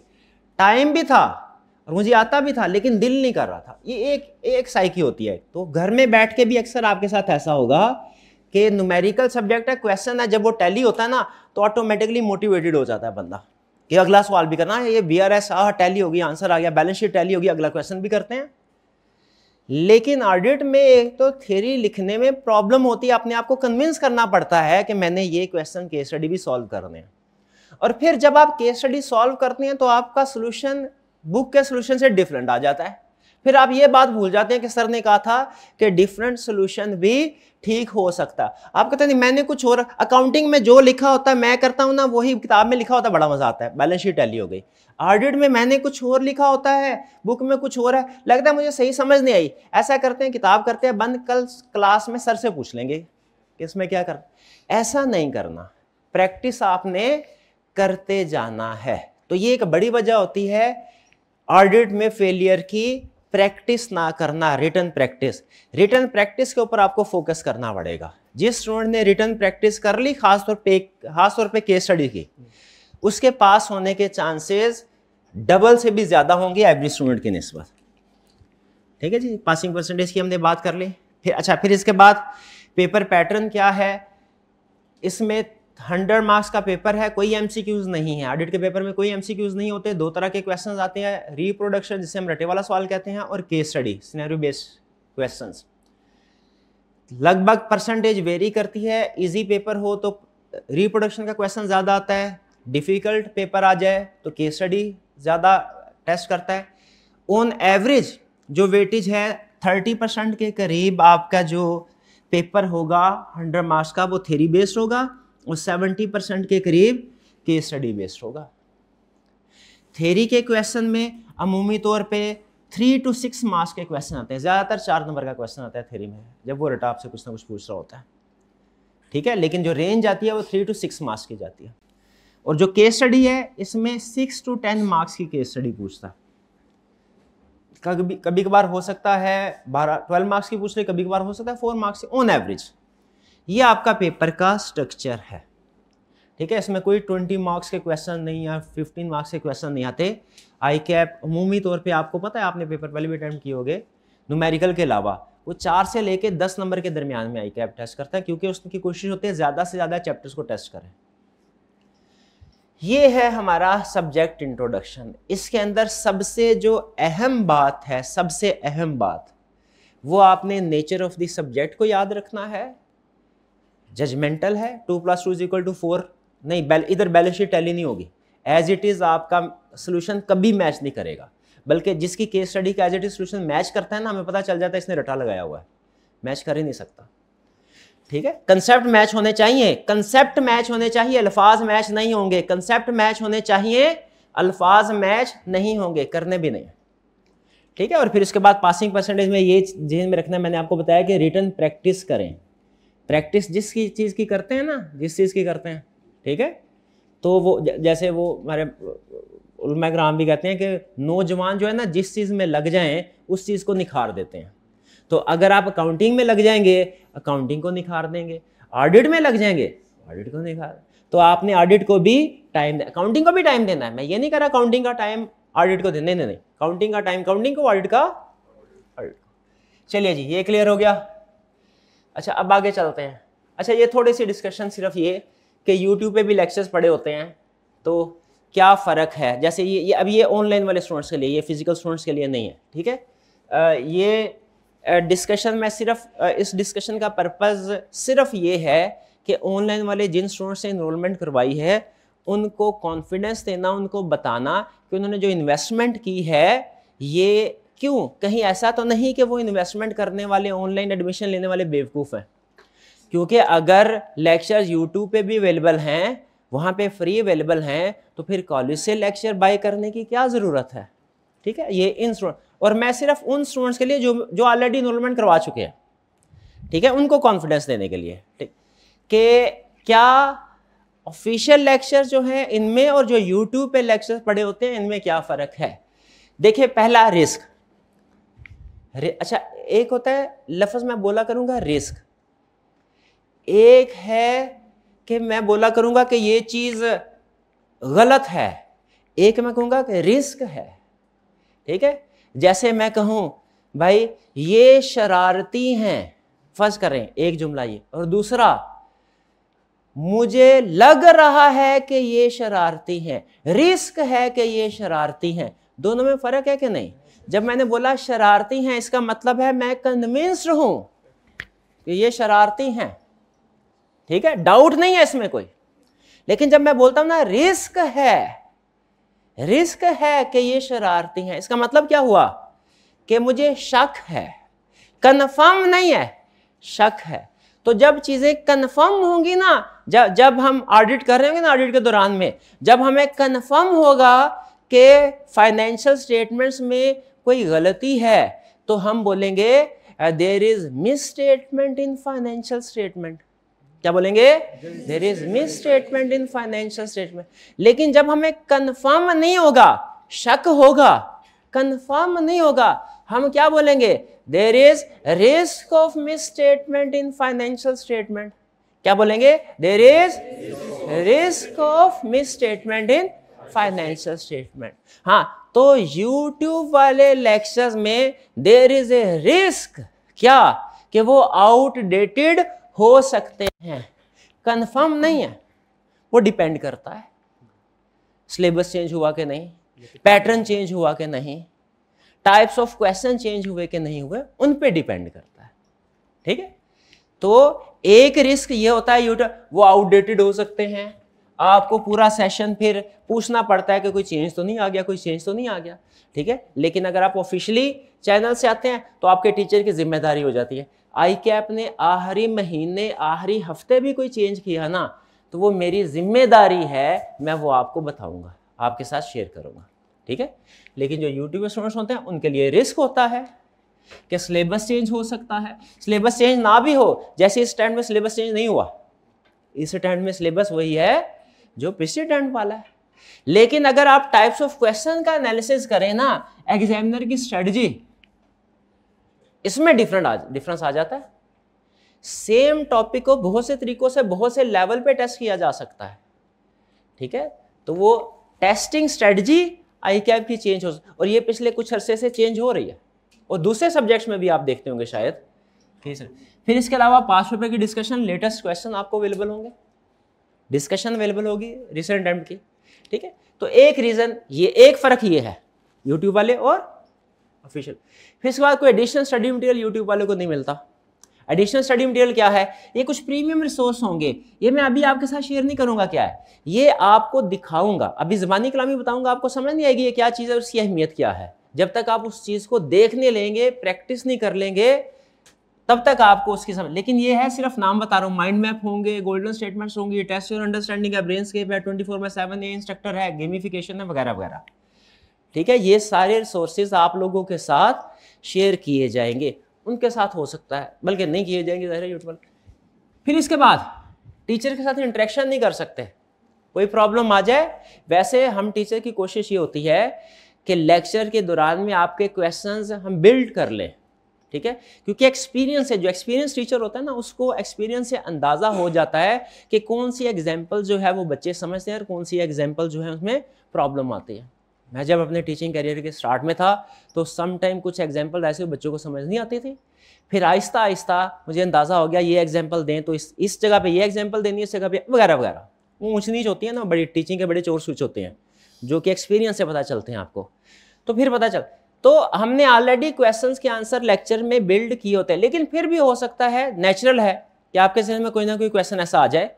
टाइम भी था और मुझे आता भी था, लेकिन दिल नहीं कर रहा था। ये एक साइकी होती है। तो घर में बैठ के भी अक्सर आपके साथ ऐसा होगा कि न्यूमेरिकल सब्जेक्ट है, क्वेश्चन है, जब वो टैली होता है ना तो ऑटोमेटिकली मोटिवेटेड हो जाता है बंदा कि अगला सवाल भी करना है, ये BRS टैली होगी, आंसर आ गया, बैलेंस शीट टैली होगी, अगला क्वेश्चन भी करते हैं। लेकिन ऑडिट में एक तो थ्योरी लिखने में प्रॉब्लम होती है, अपने आप को कन्विंस करना पड़ता है कि मैंने ये क्वेश्चन केस स्टडी भी सॉल्व करने हैं। और फिर जब आप केस स्टडी सॉल्व करते हैं तो आपका सोल्यूशन बुक के सोल्यूशन से डिफरेंट आ जाता है। फिर आप ये बात भूल जाते हैं कि सर ने कहा था कि डिफरेंट सोल्यूशन भी ठीक हो सकता है। आप कहते हैं नहीं मैंने कुछ और, अकाउंटिंग में जो लिखा होता है मैं करता हूं ना, वही किताब में लिखा होता है, बड़ा मजा आता है, बैलेंस शीट टैली हो गई। ऑडिट में मैंने कुछ और लिखा होता है, बुक में कुछ और है, लगता है मुझे सही समझ नहीं आई। ऐसा करते हैं, किताब करते हैं बंद, कल क्लास में सर से पूछ लेंगे कि इसमें क्या कर। ऐसा नहीं करना, प्रैक्टिस आपने करते जाना है। तो ये एक बड़ी वजह होती है ऑडिट में फेलियर की, प्रैक्टिस ना करना, रिटन प्रैक्टिस। रिटन प्रैक्टिस के ऊपर आपको फोकस करना पड़ेगा। जिस स्टूडेंट ने रिटन प्रैक्टिस कर ली, खासतौर पे केस स्टडी की, उसके पास होने के चांसेस डबल से भी ज्यादा होंगे एवरेज स्टूडेंट की निस्बत। ठीक है जी, पासिंग परसेंटेज की हमने बात कर ली। फिर इसके बाद पेपर पैटर्न क्या है। इसमें 100 मार्क्स का पेपर है, कोई MCQs नहीं है। ऑडिट के पेपर में कोई MCQs नहीं होते। दो तरह के क्वेश्चंस आते हैं, रिप्रोडक्शन जिसे हम रटे वाला सवाल कहते हैं, और case study scenario based questions. लगभग परसेंटेज वेरी करती है। इजी पेपर हो तो रिप्रोडक्शन का क्वेश्चन ज्यादा आता है, डिफिकल्ट पेपर आ जाए तो केस स्टडी ज्यादा टेस्ट करता है। ऑन एवरेज जो वेटेज है 30% के करीब आपका जो पेपर होगा 100 मार्क्स का, वो थ्योरी बेस्ड होगा और 70% के करीब केस स्टडी बेस्ड होगा। थ्योरी के क्वेश्चन में अमूमी तौर पे 3 to 6 मार्क्स के क्वेश्चन आते हैं, ज्यादातर 4 नंबर का क्वेश्चन आता है थ्योरी में, जब वो रटा आपसे कुछ ना कुछ पूछ रहा होता है। ठीक है, लेकिन जो रेंज आती है वो 3 to 6 मार्क्स की जाती है। और जो केस स्टडी है इसमें 6 to 10 मार्क्स की केस स्टडी पूछता है। कभी कभार हो सकता है 12 मार्क्स की पूछ ले, कभी कभार हो सकता है 4 मार्क्स ऑन एवरेज। ये आपका पेपर का स्ट्रक्चर है। ठीक है, इसमें कोई 20 मार्क्स के क्वेश्चन नहीं या 15 मार्क्स के क्वेश्चन नहीं आते। आई कैप अमूमी तौर पे आपको पता है, आपने पेपर पहले भी अटेम्प्ट किए होंगे, न्यूमेरिकल के अलावा वो 4 से लेके 10 नंबर के दरमियान में आई कैप टेस्ट करता है, क्योंकि उसकी कोशिश होती है ज्यादा से ज्यादा चैप्टर्स को टेस्ट करें। ये है हमारा सब्जेक्ट इंट्रोडक्शन। इसके अंदर सबसे जो अहम बात है, सबसे अहम बात, वो आपने नेचर ऑफ द सब्जेक्ट को याद रखना है। जजमेंटल है, 2 + 2 = 4 नहीं, इधर बैलेंस शीट टैली नहीं होगी। एज इट इज आपका सोल्यूशन कभी मैच नहीं करेगा, बल्कि जिसकी केस स्टडी का as it is solution match करता है ना, हमें पता चल जाता है इसने रटा लगाया हुआ है, मैच कर ही नहीं सकता। ठीक है, कंसेप्ट मैच होने चाहिए, कंसेप्ट मैच होने चाहिए, अल्फाज मैच नहीं होंगे। कंसेप्ट मैच होने चाहिए, अल्फाज मैच नहीं होंगे, करने भी नहीं। ठीक है, और फिर इसके बाद पासिंग परसेंटेज में ये ध्यान में रखना, मैंने आपको बताया कि रिटन प्रैक्टिस करें। प्रैक्टिस जिस चीज़ की करते हैं ना, जिस चीज़ की करते हैं, ठीक है, तो वो जैसे वो हमारे उलमा कराम भी कहते हैं कि नौजवान जो है ना जिस चीज़ में लग जाएं उस चीज़ को निखार देते हैं। तो अगर आप अकाउंटिंग में लग जाएंगे अकाउंटिंग को निखार देंगे, ऑडिट में लग जाएंगे ऑडिट को निखार। तो आपने ऑडिट को भी टाइम, अकाउंटिंग को भी टाइम देना है। मैं ये नहीं कह रहा अकाउंटिंग का टाइम ऑडिट को देना, नहीं, अकाउंटिंग का टाइम अकाउंटिंग को, ऑडिट का ऑडिट को। चलिए जी, ये क्लियर हो गया। अच्छा, अब आगे चलते हैं। अच्छा, ये थोड़ी सी डिस्कशन सिर्फ ये कि यूट्यूब पे भी लेक्चर्स पड़े होते हैं, तो क्या फ़र्क है। जैसे ये अब ये ऑनलाइन वाले स्टूडेंट्स के लिए, ये फिजिकल स्टूडेंट्स के लिए नहीं है, ठीक है। ये डिस्कशन में सिर्फ इस डिस्कशन का पर्पज़ सिर्फ ये है कि ऑनलाइन वाले जिन स्टूडेंट्स से इनरोलमेंट करवाई है उनको कॉन्फिडेंस देना, उनको बताना कि उन्होंने जो इन्वेस्टमेंट की है ये क्यों, कहीं ऐसा तो नहीं कि वो इन्वेस्टमेंट करने वाले ऑनलाइन एडमिशन लेने वाले बेवकूफ़ हैं। क्योंकि अगर लेक्चर्स यूट्यूब पे भी अवेलेबल हैं, वहाँ पे फ्री अवेलेबल हैं, तो फिर कॉलेज से लेक्चर बाय करने की क्या ज़रूरत है, ठीक है। ये इन स्टूडेंट, और मैं सिर्फ उन स्टूडेंट्स के लिए जो ऑलरेडी इनरोलमेंट करवा चुके हैं, ठीक है, उनको कॉन्फिडेंस देने के लिए, ठीक, कि क्या ऑफिशियल लेक्चर जो है इनमें और जो यूट्यूब पे लेक्चर पड़े होते हैं इनमें क्या फ़र्क है। देखिए, पहला रिस्क, अच्छा एक होता है लफ्ज़ मैं बोला करूँगा रिस्क, एक है कि मैं बोला करूँगा कि ये चीज़ गलत है, एक मैं कहूँगा कि रिस्क है, ठीक है। जैसे मैं कहूँ भाई ये शरारती हैं, फर्ज करें एक जुमला ये, और दूसरा मुझे लग रहा है कि ये शरारती हैं, रिस्क है कि ये शरारती हैं। दोनों में फ़र्क है कि नहीं। जब मैंने बोला शरारती हैं इसका मतलब है मैं कन्विंस्ड हूं कि ये शरारती हैं, ठीक है, डाउट नहीं है इसमें कोई। लेकिन जब मैं बोलता हूं ना रिस्क है कि ये शरारती हैं, इसका मतलब क्या हुआ कि मुझे शक है, कन्फर्म नहीं है, शक है। तो जब चीजें कन्फर्म होंगी ना, जब हम ऑडिट कर रहे होंगे ना, ऑडिट के दौरान में जब हमें कन्फर्म होगा कि फाइनेंशियल स्टेटमेंट्स में कोई गलती है, तो हम बोलेंगे there is misstatement in financial statement. क्या बोलेंगे? There is misstatement in financial statement. लेकिन जब हमें कंफर्म नहीं होगा, शक होगा, कंफर्म नहीं होगा, हम क्या बोलेंगे? There is risk of misstatement in financial statement. क्या बोलेंगे? There is risk of misstatement in financial statement. हाँ, तो YouTube वाले लेक्चर्स में देयर इज ए रिस्क, क्या कि वो आउटडेटेड हो सकते हैं, कंफर्म नहीं है, वो डिपेंड करता है सिलेबस चेंज हुआ कि नहीं, पैटर्न चेंज हुआ कि नहीं, टाइप्स ऑफ क्वेश्चन चेंज हुए कि नहीं हुए, उन पे डिपेंड करता है, ठीक है। तो एक रिस्क ये होता है यूट्यूब, वो आउटडेटेड हो सकते हैं, आपको पूरा सेशन फिर पूछना पड़ता है कि कोई चेंज तो नहीं आ गया, कोई चेंज तो नहीं आ गया, ठीक है। लेकिन अगर आप ऑफिशियली चैनल से आते हैं तो आपके टीचर की जिम्मेदारी हो जाती है। ICAP ने आखिरी महीने, आखिरी हफ्ते भी कोई चेंज किया ना, तो वो मेरी जिम्मेदारी है, मैं वो आपको बताऊंगा, आपके साथ शेयर करूंगा, ठीक है। लेकिन जो यूट्यूब स्टूडेंट्स होते हैं उनके लिए रिस्क होता है कि सिलेबस चेंज हो सकता है, सिलेबस चेंज ना भी हो, जैसे इस स्टैंड में सिलेबस चेंज नहीं हुआ, इस स्टैंड में सिलेबस वही है जो पिछले स्टैंड वाला है। लेकिन अगर आप टाइप्स ऑफ क्वेश्चन का एनालिसिस करें ना, एग्जामिनर की स्ट्रेटजी, इसमें डिफरेंस आ जाता है। सेम टॉपिक को बहुत से तरीकों से, बहुत से लेवल पे टेस्ट किया जा सकता है, ठीक है। तो वो टेस्टिंग स्ट्रेटजी ICAP की चेंज हो, और ये पिछले कुछ अरसे से चेंज हो रही है, और दूसरे सब्जेक्ट्स में भी आप देखते होंगे शायद। फिर इसके अलावा 5 रुपए की डिस्कशन, लेटेस्ट क्वेश्चन आपको अवेलेबल होंगे, डिस्कशन अवेलेबल होगी रिसेंट अटेम्प्ट की, ठीक है। तो एक रीजन ये, एक फर्क ये है यूट्यूब वाले और ऑफिशियल। फिर इसके बाद कोई एडिशनल स्टडी मटेरियल यूट्यूब वाले को नहीं मिलता। एडिशनल स्टडी मटेरियल क्या है? ये कुछ प्रीमियम रिसोर्स होंगे, ये मैं अभी आपके साथ शेयर नहीं करूंगा क्या है, ये आपको दिखाऊंगा, अभी ज़बानी कलामी बताऊंगा, आपको समझ नहीं आएगी ये क्या चीज़ है, उसकी अहमियत क्या है। जब तक आप उस चीज़ को देखने लेंगे, प्रैक्टिस नहीं कर लेंगे, तब तक आपको उसकी समझ। लेकिन ये है, सिर्फ नाम बता रहा हूँ, माइंड मैप होंगे, गोल्डन स्टेटमेंट्स होंगी, टेस्ट योर अंडरस्टैंडिंग है, ब्रेनस्केप है, 24/7 ये इंस्ट्रक्टर है, गेमिफिकेशन है, वगैरह वगैरह, ठीक है। ये सारे रिसोर्सेज आप लोगों के साथ शेयर किए जाएंगे, उनके साथ हो सकता है बल्कि नहीं किए जाएंगे, ज़ाहिर है यूट्यूब। फिर इसके बाद टीचर के साथ इंटरेक्शन नहीं कर सकते, कोई प्रॉब्लम आ जाए, वैसे हम टीचर की कोशिश ये होती है कि लेक्चर के दौरान में आपके क्वेश्चंस हम बिल्ड कर लें, ठीक है, क्योंकि एक्सपीरियंस है, जो एक्सपीरियंस टीचर होता है ना, उसको एक्सपीरियंस से अंदाजा हो जाता है कि कौन सी एग्जाम्पल जो है वो बच्चे समझते हैं और कौन सी एग्जाम्पल जो है उसमें प्रॉब्लम आती है। मैं जब अपने टीचिंग करियर के स्टार्ट में था तो सम टाइम कुछ एग्जाम्पल ऐसे बच्चों को समझ नहीं आती थी, फिर आहिस्ता आहिस्ता मुझे अंदाज़ा हो गया ये एग्जाम्पल दें तो इस जगह पे ये एग्जाम्पल देनी है, इस जगह पे वगैरह वगैरह। वो ऊँच नीच होती है ना, बड़ी टीचिंग के बड़े चोर स्विच होते हैं जो कि एक्सपीरियंस से पता चलते हैं आपको। तो फिर पता चल, तो हमने ऑलरेडी क्वेश्चंस के आंसर लेक्चर में बिल्ड किए होते हैं, लेकिन फिर भी हो सकता है, नेचुरल है कि आपके जहन में कोई ना कोई क्वेश्चन ऐसा आ जाए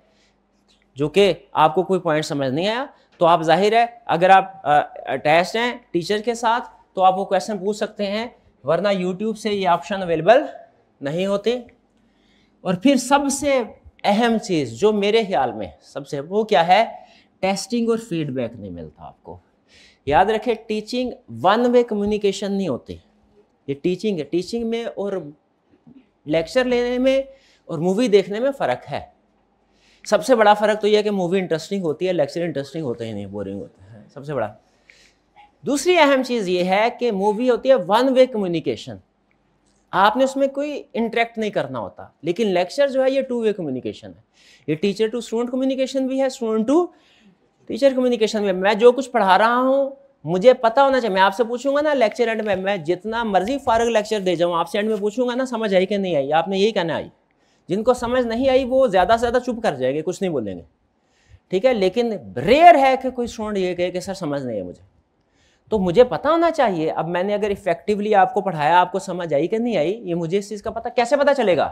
जो कि आपको कोई पॉइंट समझ नहीं आया, तो आप जाहिर है अगर आप अटैच हैं टीचर के साथ तो आप वो क्वेश्चन पूछ सकते हैं, वरना यूट्यूब से ये ऑप्शन अवेलेबल नहीं होते। और फिर सबसे अहम चीज़ जो मेरे ख्याल में सबसे, वो क्या है, टेस्टिंग और फीडबैक नहीं मिलता आपको। याद रखें, टीचिंग वन वे कम्युनिकेशन नहीं होती, ये टीचिंग है। टीचिंग में और लेक्चर लेने में और मूवी देखने में फ़र्क है। सबसे बड़ा फ़र्क तो यह है कि मूवी इंटरेस्टिंग होती है, लेक्चर इंटरेस्टिंग होता ही नहीं, बोरिंग होता है, सबसे बड़ा। दूसरी अहम चीज़ ये है कि मूवी होती है वन वे कम्युनिकेशन, आपने उसमें कोई इंटरेक्ट नहीं करना होता, लेकिन लेक्चर जो है ये टू वे कम्युनिकेशन है। ये टीचर टू स्टूडेंट कम्युनिकेशन भी है, स्टूडेंट टू टीचर कम्युनिकेशन में। मैं जो कुछ पढ़ा रहा हूँ मुझे पता होना चाहिए। मैं आपसे पूछूंगा ना लेक्चर एंड में, मैं जितना मर्जी फारग लेक्चर दे जाऊँ, आपसे एंड में पूछूंगा ना समझ आई कि नहीं आई, आपने यही कहना आई। जिनको समझ नहीं आई वो ज़्यादा से ज़्यादा चुप कर जाएंगे, कुछ नहीं बोलेंगे, ठीक है। लेकिन रेयर है कि कोई स्टूडेंट ये कहे कि सर समझ नहीं है मुझे, तो मुझे पता होना चाहिए। अब मैंने अगर इफेक्टिवली आपको पढ़ाया, आपको समझ आई कि नहीं आई, ये मुझे इस चीज़ का पता कैसे पता चलेगा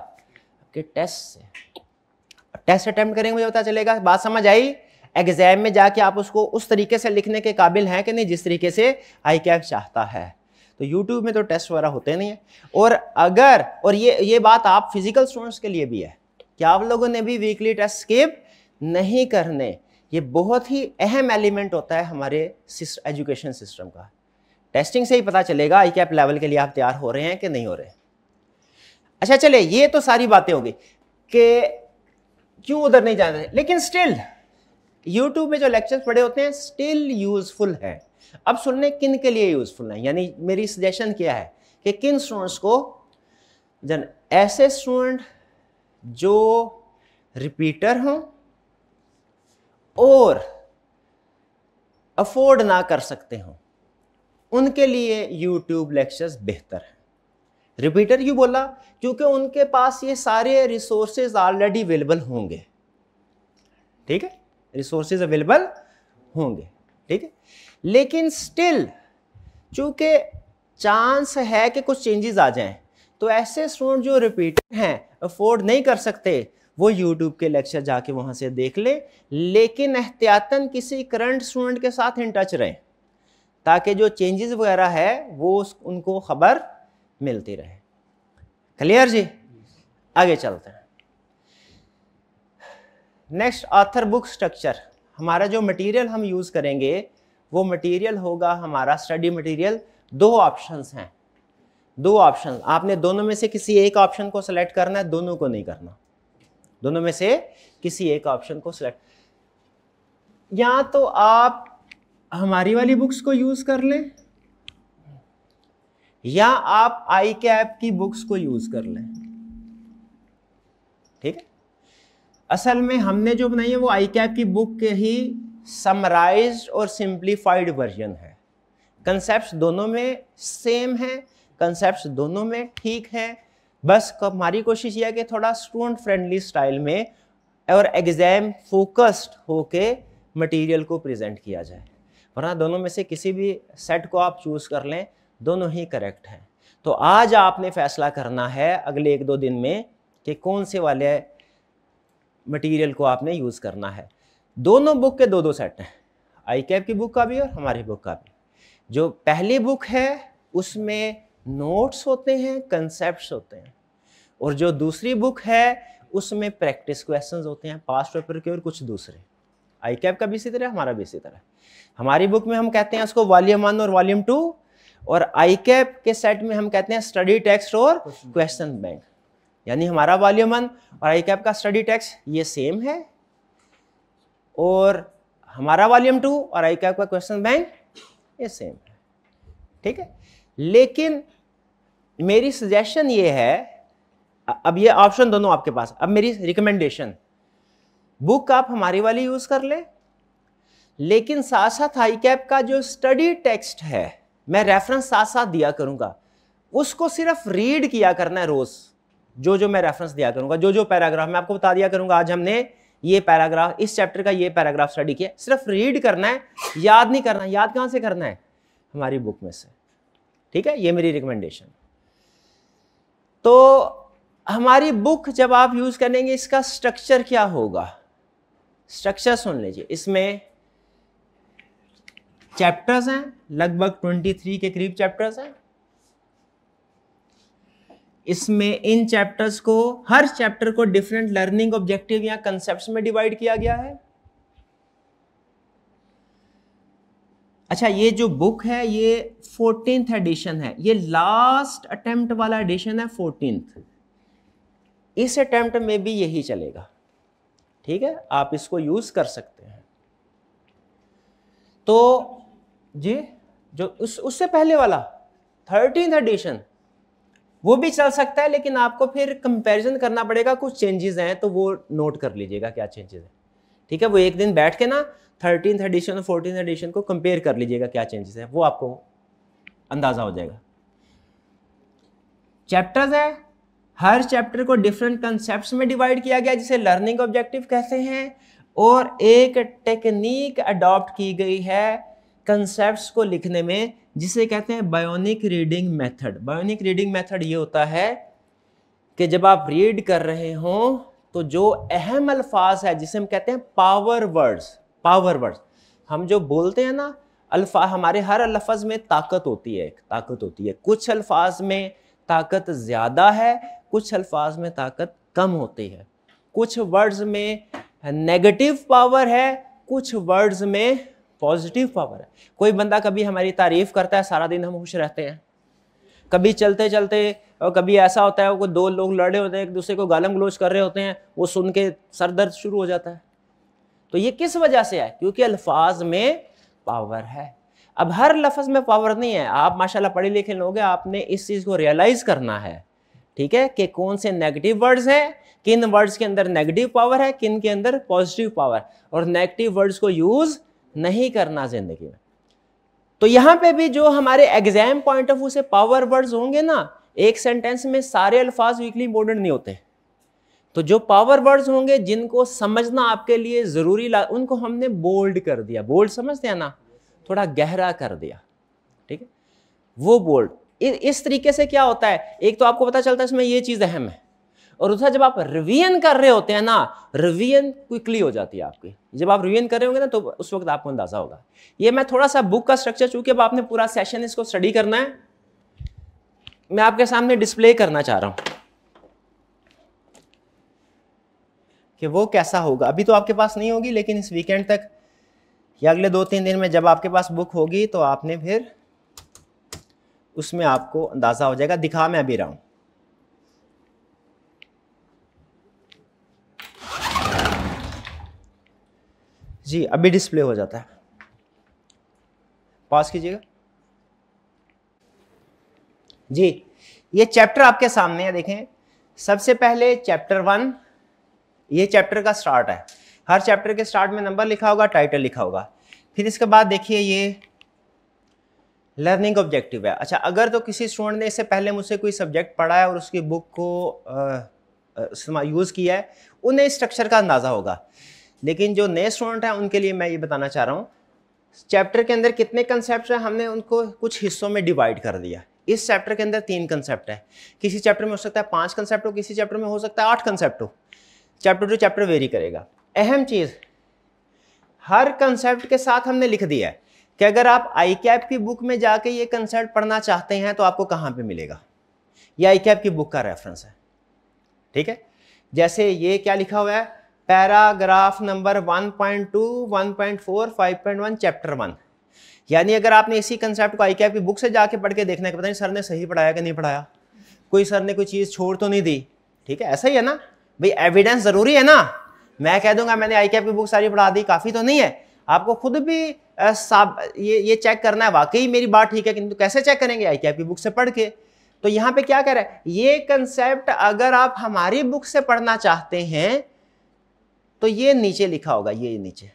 कि टेस्ट से, टेस्ट अटेम्प्ट करेंगे मुझे पता चलेगा बात समझ आई। एग्जाम में जाके आप उसको उस तरीके से लिखने के काबिल हैं कि नहीं जिस तरीके से ICAP चाहता है। तो YouTube में तो टेस्ट वगैरह होते नहीं है। और अगर, और ये बात आप फिजिकल स्टूडेंट्स के लिए भी है कि आप लोगों ने भी वीकली टेस्ट स्किप नहीं करने। ये बहुत ही अहम एलिमेंट होता है हमारे एजुकेशन सिस्टम का। टेस्टिंग से ही पता चलेगा ICAP लेवल के लिए आप तैयार हो रहे हैं कि नहीं हो रहे। अच्छा चले, ये तो सारी बातें होगी कि क्यों उधर नहीं जा रहे, लेकिन स्टिल YouTube में जो लेक्चर्स पढ़े होते हैं स्टिल यूजफुल है। अब सुनने किन के लिए यूजफुल है, यानी मेरी सजेशन क्या है कि किन स्टूडेंट्स को, जन ऐसे स्टूडेंट जो रिपीटर हों और अफोर्ड ना कर सकते हों, उनके लिए YouTube लेक्चर्स बेहतर है। रिपीटर क्यों बोला, क्योंकि उनके पास ये सारे रिसोर्सेज ऑलरेडी अवेलेबल होंगे, ठीक है, रिसोर्सेज अवेलेबल होंगे, ठीक है। लेकिन स्टिल चूंकि चांस है कि कुछ चेंजेस आ जाएं, तो ऐसे स्टूडेंट जो रिपीटर हैं, अफोर्ड नहीं कर सकते, वो YouTube के लेक्चर जाके वहां से देख ले, लेकिन एहतियातन किसी करंट स्टूडेंट के साथ इन टच रहें ताकि जो चेंजेस वगैरह है वो उनको खबर मिलती रहे। क्लियर जी, आगे चलते हैं। Next, author book structure. हमारा जो मटेरियल हम यूज़ करेंगे वो मटेरियल होगा हमारा स्टडी मटेरियल। दो ऑप्शंस हैं, दो ऑप्शन, आपने दोनों में से किसी एक ऑप्शन को सिलेक्ट करना है, दोनों को नहीं करना, दोनों में से किसी एक ऑप्शन को सिलेक्ट। या तो आप हमारी वाली बुक्स को यूज़ कर लें या आप ICAP की बुक्स को यूज़ कर लें, ठीक है। असल में हमने जो बनाई है वो ICAP की बुक के ही समराइज्ड और सिंप्लीफाइड वर्जन है। कंसेप्ट्स दोनों में सेम है, कंसेप्ट्स दोनों में ठीक है, बस हमारी कोशिश यह है कि थोड़ा स्टूडेंट फ्रेंडली स्टाइल में और एग्जाम फोकस्ड होके मटेरियल को प्रेजेंट किया जाए। वरना दोनों में से किसी भी सेट को आप चूज़ कर लें, दोनों ही करेक्ट हैं। तो आज आपने फैसला करना है अगले 1-2 दिन में कि कौन से वाले मटेरियल को आपने यूज़ करना है। दोनों बुक के 2-2 सेट हैं, ICAP की बुक का भी और हमारी बुक का भी। जो पहली बुक है उसमें नोट्स होते हैं, कंसेप्ट्स होते हैं, और जो दूसरी बुक है उसमें प्रैक्टिस क्वेश्चंस होते हैं, पास्ट पेपर के और कुछ दूसरे। ICAP का भी इसी तरह, हमारा भी इसी तरह। हमारी बुक में हम कहते हैं उसको वॉल्यूम 1 और वॉल्यूम 2, और ICAP के सेट में हम कहते हैं स्टडी टेक्स्ट और क्वेश्चन बैंक। यानी हमारा वॉल्यूम 1 और ICAP का स्टडी टेक्स्ट ये सेम है, और हमारा वॉल्यूम 2 और आई कैप का क्वेश्चन बैंक ये सेम है, ठीक है। लेकिन मेरी सजेशन ये है, अब ये ऑप्शन दोनों आपके पास, अब मेरी रिकमेंडेशन, बुक आप हमारी वाली यूज कर ले, लेकिन साथ साथ आई कैप का जो स्टडी टेक्स्ट है मैं रेफरेंस साथ साथ दिया करूंगा, उसको सिर्फ रीड किया करना है रोज, जो जो मैं रेफरेंस दिया करूंगा, जो जो पैराग्राफ मैं आपको बता दिया करूंगा, आज हमने ये पैराग्राफ, इस चैप्टर का ये पैराग्राफ स्टडी किया, सिर्फ रीड करना है, याद नहीं करना। याद कहां से करना है? हमारी बुक में से, ठीक है। ये मेरी रिकमेंडेशन। तो हमारी बुक जब आप यूज करेंगे, इसका स्ट्रक्चर क्या होगा? स्ट्रक्चर सुन लीजिए। इसमें चैप्टर्स हैं, लगभग 23 के करीब चैप्टर्स हैं। इसमें इन चैप्टर्स को, हर चैप्टर को डिफरेंट लर्निंग ऑब्जेक्टिव या कंसेप्ट्स में डिवाइड किया गया है। अच्छा, ये जो बुक है ये 14th एडिशन है, ये लास्ट अटेम्प्ट वाला एडिशन है 14th। इस अटेम्प्ट में भी यही चलेगा, ठीक है, आप इसको यूज कर सकते हैं। तो जी जो उससे पहले वाला 13th एडिशन वो भी चल सकता है, लेकिन आपको फिर कंपैरिजन करना पड़ेगा, कुछ चेंजेस हैं तो वो नोट कर लीजिएगा क्या चेंजेस हैं, ठीक है। वो एक दिन बैठ के ना 13th एडिशन और 14th एडिशन को कंपेयर कर लीजिएगा क्या चेंजेस है, वो आपको अंदाजा हो जाएगा। चैप्टर्स है, हर चैप्टर को डिफरेंट कंसेप्ट्स में डिवाइड किया गया जिसे लर्निंग ऑब्जेक्टिव कहते हैं, और एक टेक्निक अडॉप्ट की गई है कंसेप्ट्स को लिखने में जिसे कहते हैं bionic reading method. Bionic reading method ये होता है कि जब आप रीड कर रहे हो तो जो अहम अल्फाज है जिसे हम कहते हैं पावर वर्ड्स, पावर वर्ड्स, हम जो बोलते हैं ना अल्फाज, हमारे हर लफ्ज में ताकत होती है, एक ताकत होती है। कुछ अल्फाज में ताकत ज्यादा है, कुछ अल्फाज में ताकत कम होती है। कुछ वर्ड्स में नेगेटिव पावर है, कुछ वर्ड्स में पॉजिटिव पावर है। कोई बंदा कभी हमारी तारीफ करता है, सारा दिन हम खुश रहते हैं। कभी चलते चलते, और कभी ऐसा होता है वो दो लोग लड़े होते हैं, एक दूसरे को गालम गलोच कर रहे होते हैं, वो सुन के सर दर्द शुरू हो जाता है। तो ये किस वजह से है? क्योंकि अल्फाज में पावर है। अब हर लफ्ज में पावर नहीं है। आप माशाल्लाह पढ़े लिखे लोग हैं, आपने इस चीज को रियलाइज करना है, ठीक है, कि कौन से नेगेटिव वर्ड्स हैं, किन वर्ड्स के अंदर नेगेटिव पावर है, किन के अंदर पॉजिटिव पावर, और नेगेटिव वर्ड्स को यूज नहीं करना जिंदगी में। तो यहां पे भी जो हमारे एग्जाम पॉइंट ऑफ व्यू से पावर वर्ड्स होंगे ना, एक सेंटेंस में सारे अल्फाज वीकली इंपॉर्टेंट नहीं होते, तो जो पावर वर्ड्स होंगे जिनको समझना आपके लिए जरूरी, उनको हमने बोल्ड कर दिया। बोल्ड समझते हैं ना, थोड़ा गहरा कर दिया, ठीक है, वो बोल्ड। इस तरीके से क्या होता है, एक तो आपको पता चलता है इसमें ये चीज अहम है, और दूसरा जब आप रिवीजन कर रहे होते हैं ना, रिवीजन क्विकली हो जाती है आपकी। जब आप रिवीजन कर रहे होंगे ना तो उस वक्त आपको अंदाजा होगा। ये मैं थोड़ा सा बुक का स्ट्रक्चर, चूंकि अब आपने पूरा सेशन इसको स्टडी करना है, मैं आपके सामने डिस्प्ले करना चाह रहा हूं कि वो कैसा होगा। अभी तो आपके पास नहीं होगी, लेकिन इस वीकेंड तक या अगले 2-3 दिन में जब आपके पास बुक होगी तो आपने फिर उसमें आपको अंदाजा हो जाएगा। दिखा मैं अभी रहा हूं। जी अभी डिस्प्ले हो जाता है, पॉज कीजिएगा। जी ये चैप्टर आपके सामने है, देखें। सबसे पहले चैप्टर 1, ये चैप्टर का स्टार्ट है। हर चैप्टर के स्टार्ट में नंबर लिखा होगा, टाइटल लिखा होगा। फिर इसके बाद देखिए ये लर्निंग ऑब्जेक्टिव है। अच्छा, अगर तो किसी स्टूडेंट ने इससे पहले मुझसे कोई सब्जेक्ट पढ़ा है और उसकी बुक को यूज़ किया है, उन्हें स्ट्रक्चर का अंदाज़ा होगा। लेकिन जो नए स्टूडेंट हैं उनके लिए मैं ये बताना चाह रहा हूँ, चैप्टर के अंदर कितने कंसेप्ट हैं, हमने उनको कुछ हिस्सों में डिवाइड कर दिया। इस चैप्टर के अंदर 3 कंसेप्ट है। किसी चैप्टर में हो सकता है 5 कंसेप्ट हो, किसी चैप्टर में हो सकता है 8 कंसेप्ट हो। चैप्टर टू चैप्टर वेरी करेगा। अहम चीज़, हर कंसेप्ट के साथ हमने लिख दिया है कि अगर आप आई कैप की बुक में जाके ये कंसेप्ट पढ़ना चाहते हैं तो आपको कहाँ पे मिलेगा। ये आई कैप की बुक का रेफरेंस है, ठीक है। जैसे ये क्या लिखा हुआ है, पैराग्राफ नंबर 1.2, 1.4, 5.1 चैप्टर 1। यानी अगर आपने इसी कंसेप्ट को आई कैप की बुक से जाके पढ़ के देखना है कि पता नहीं सर ने सही पढ़ाया कि नहीं पढ़ाया, कोई सर ने कोई चीज़ छोड़ तो नहीं दी, ठीक है। ऐसा ही है ना भाई, एविडेंस ज़रूरी है ना। मैं कह दूंगा मैंने आई कैप की बुक सारी पढ़ा दी, काफ़ी तो नहीं है। आपको खुद भी ये चेक करना है वाकई मेरी बात ठीक है, किंतु कैसे चेक करेंगे? ICAP की बुक से पढ़ के। तो यहाँ पे क्या कर रहा है, ये कंसेप्ट अगर आप हमारी बुक से पढ़ना चाहते हैं तो ये नीचे लिखा होगा, ये नीचे,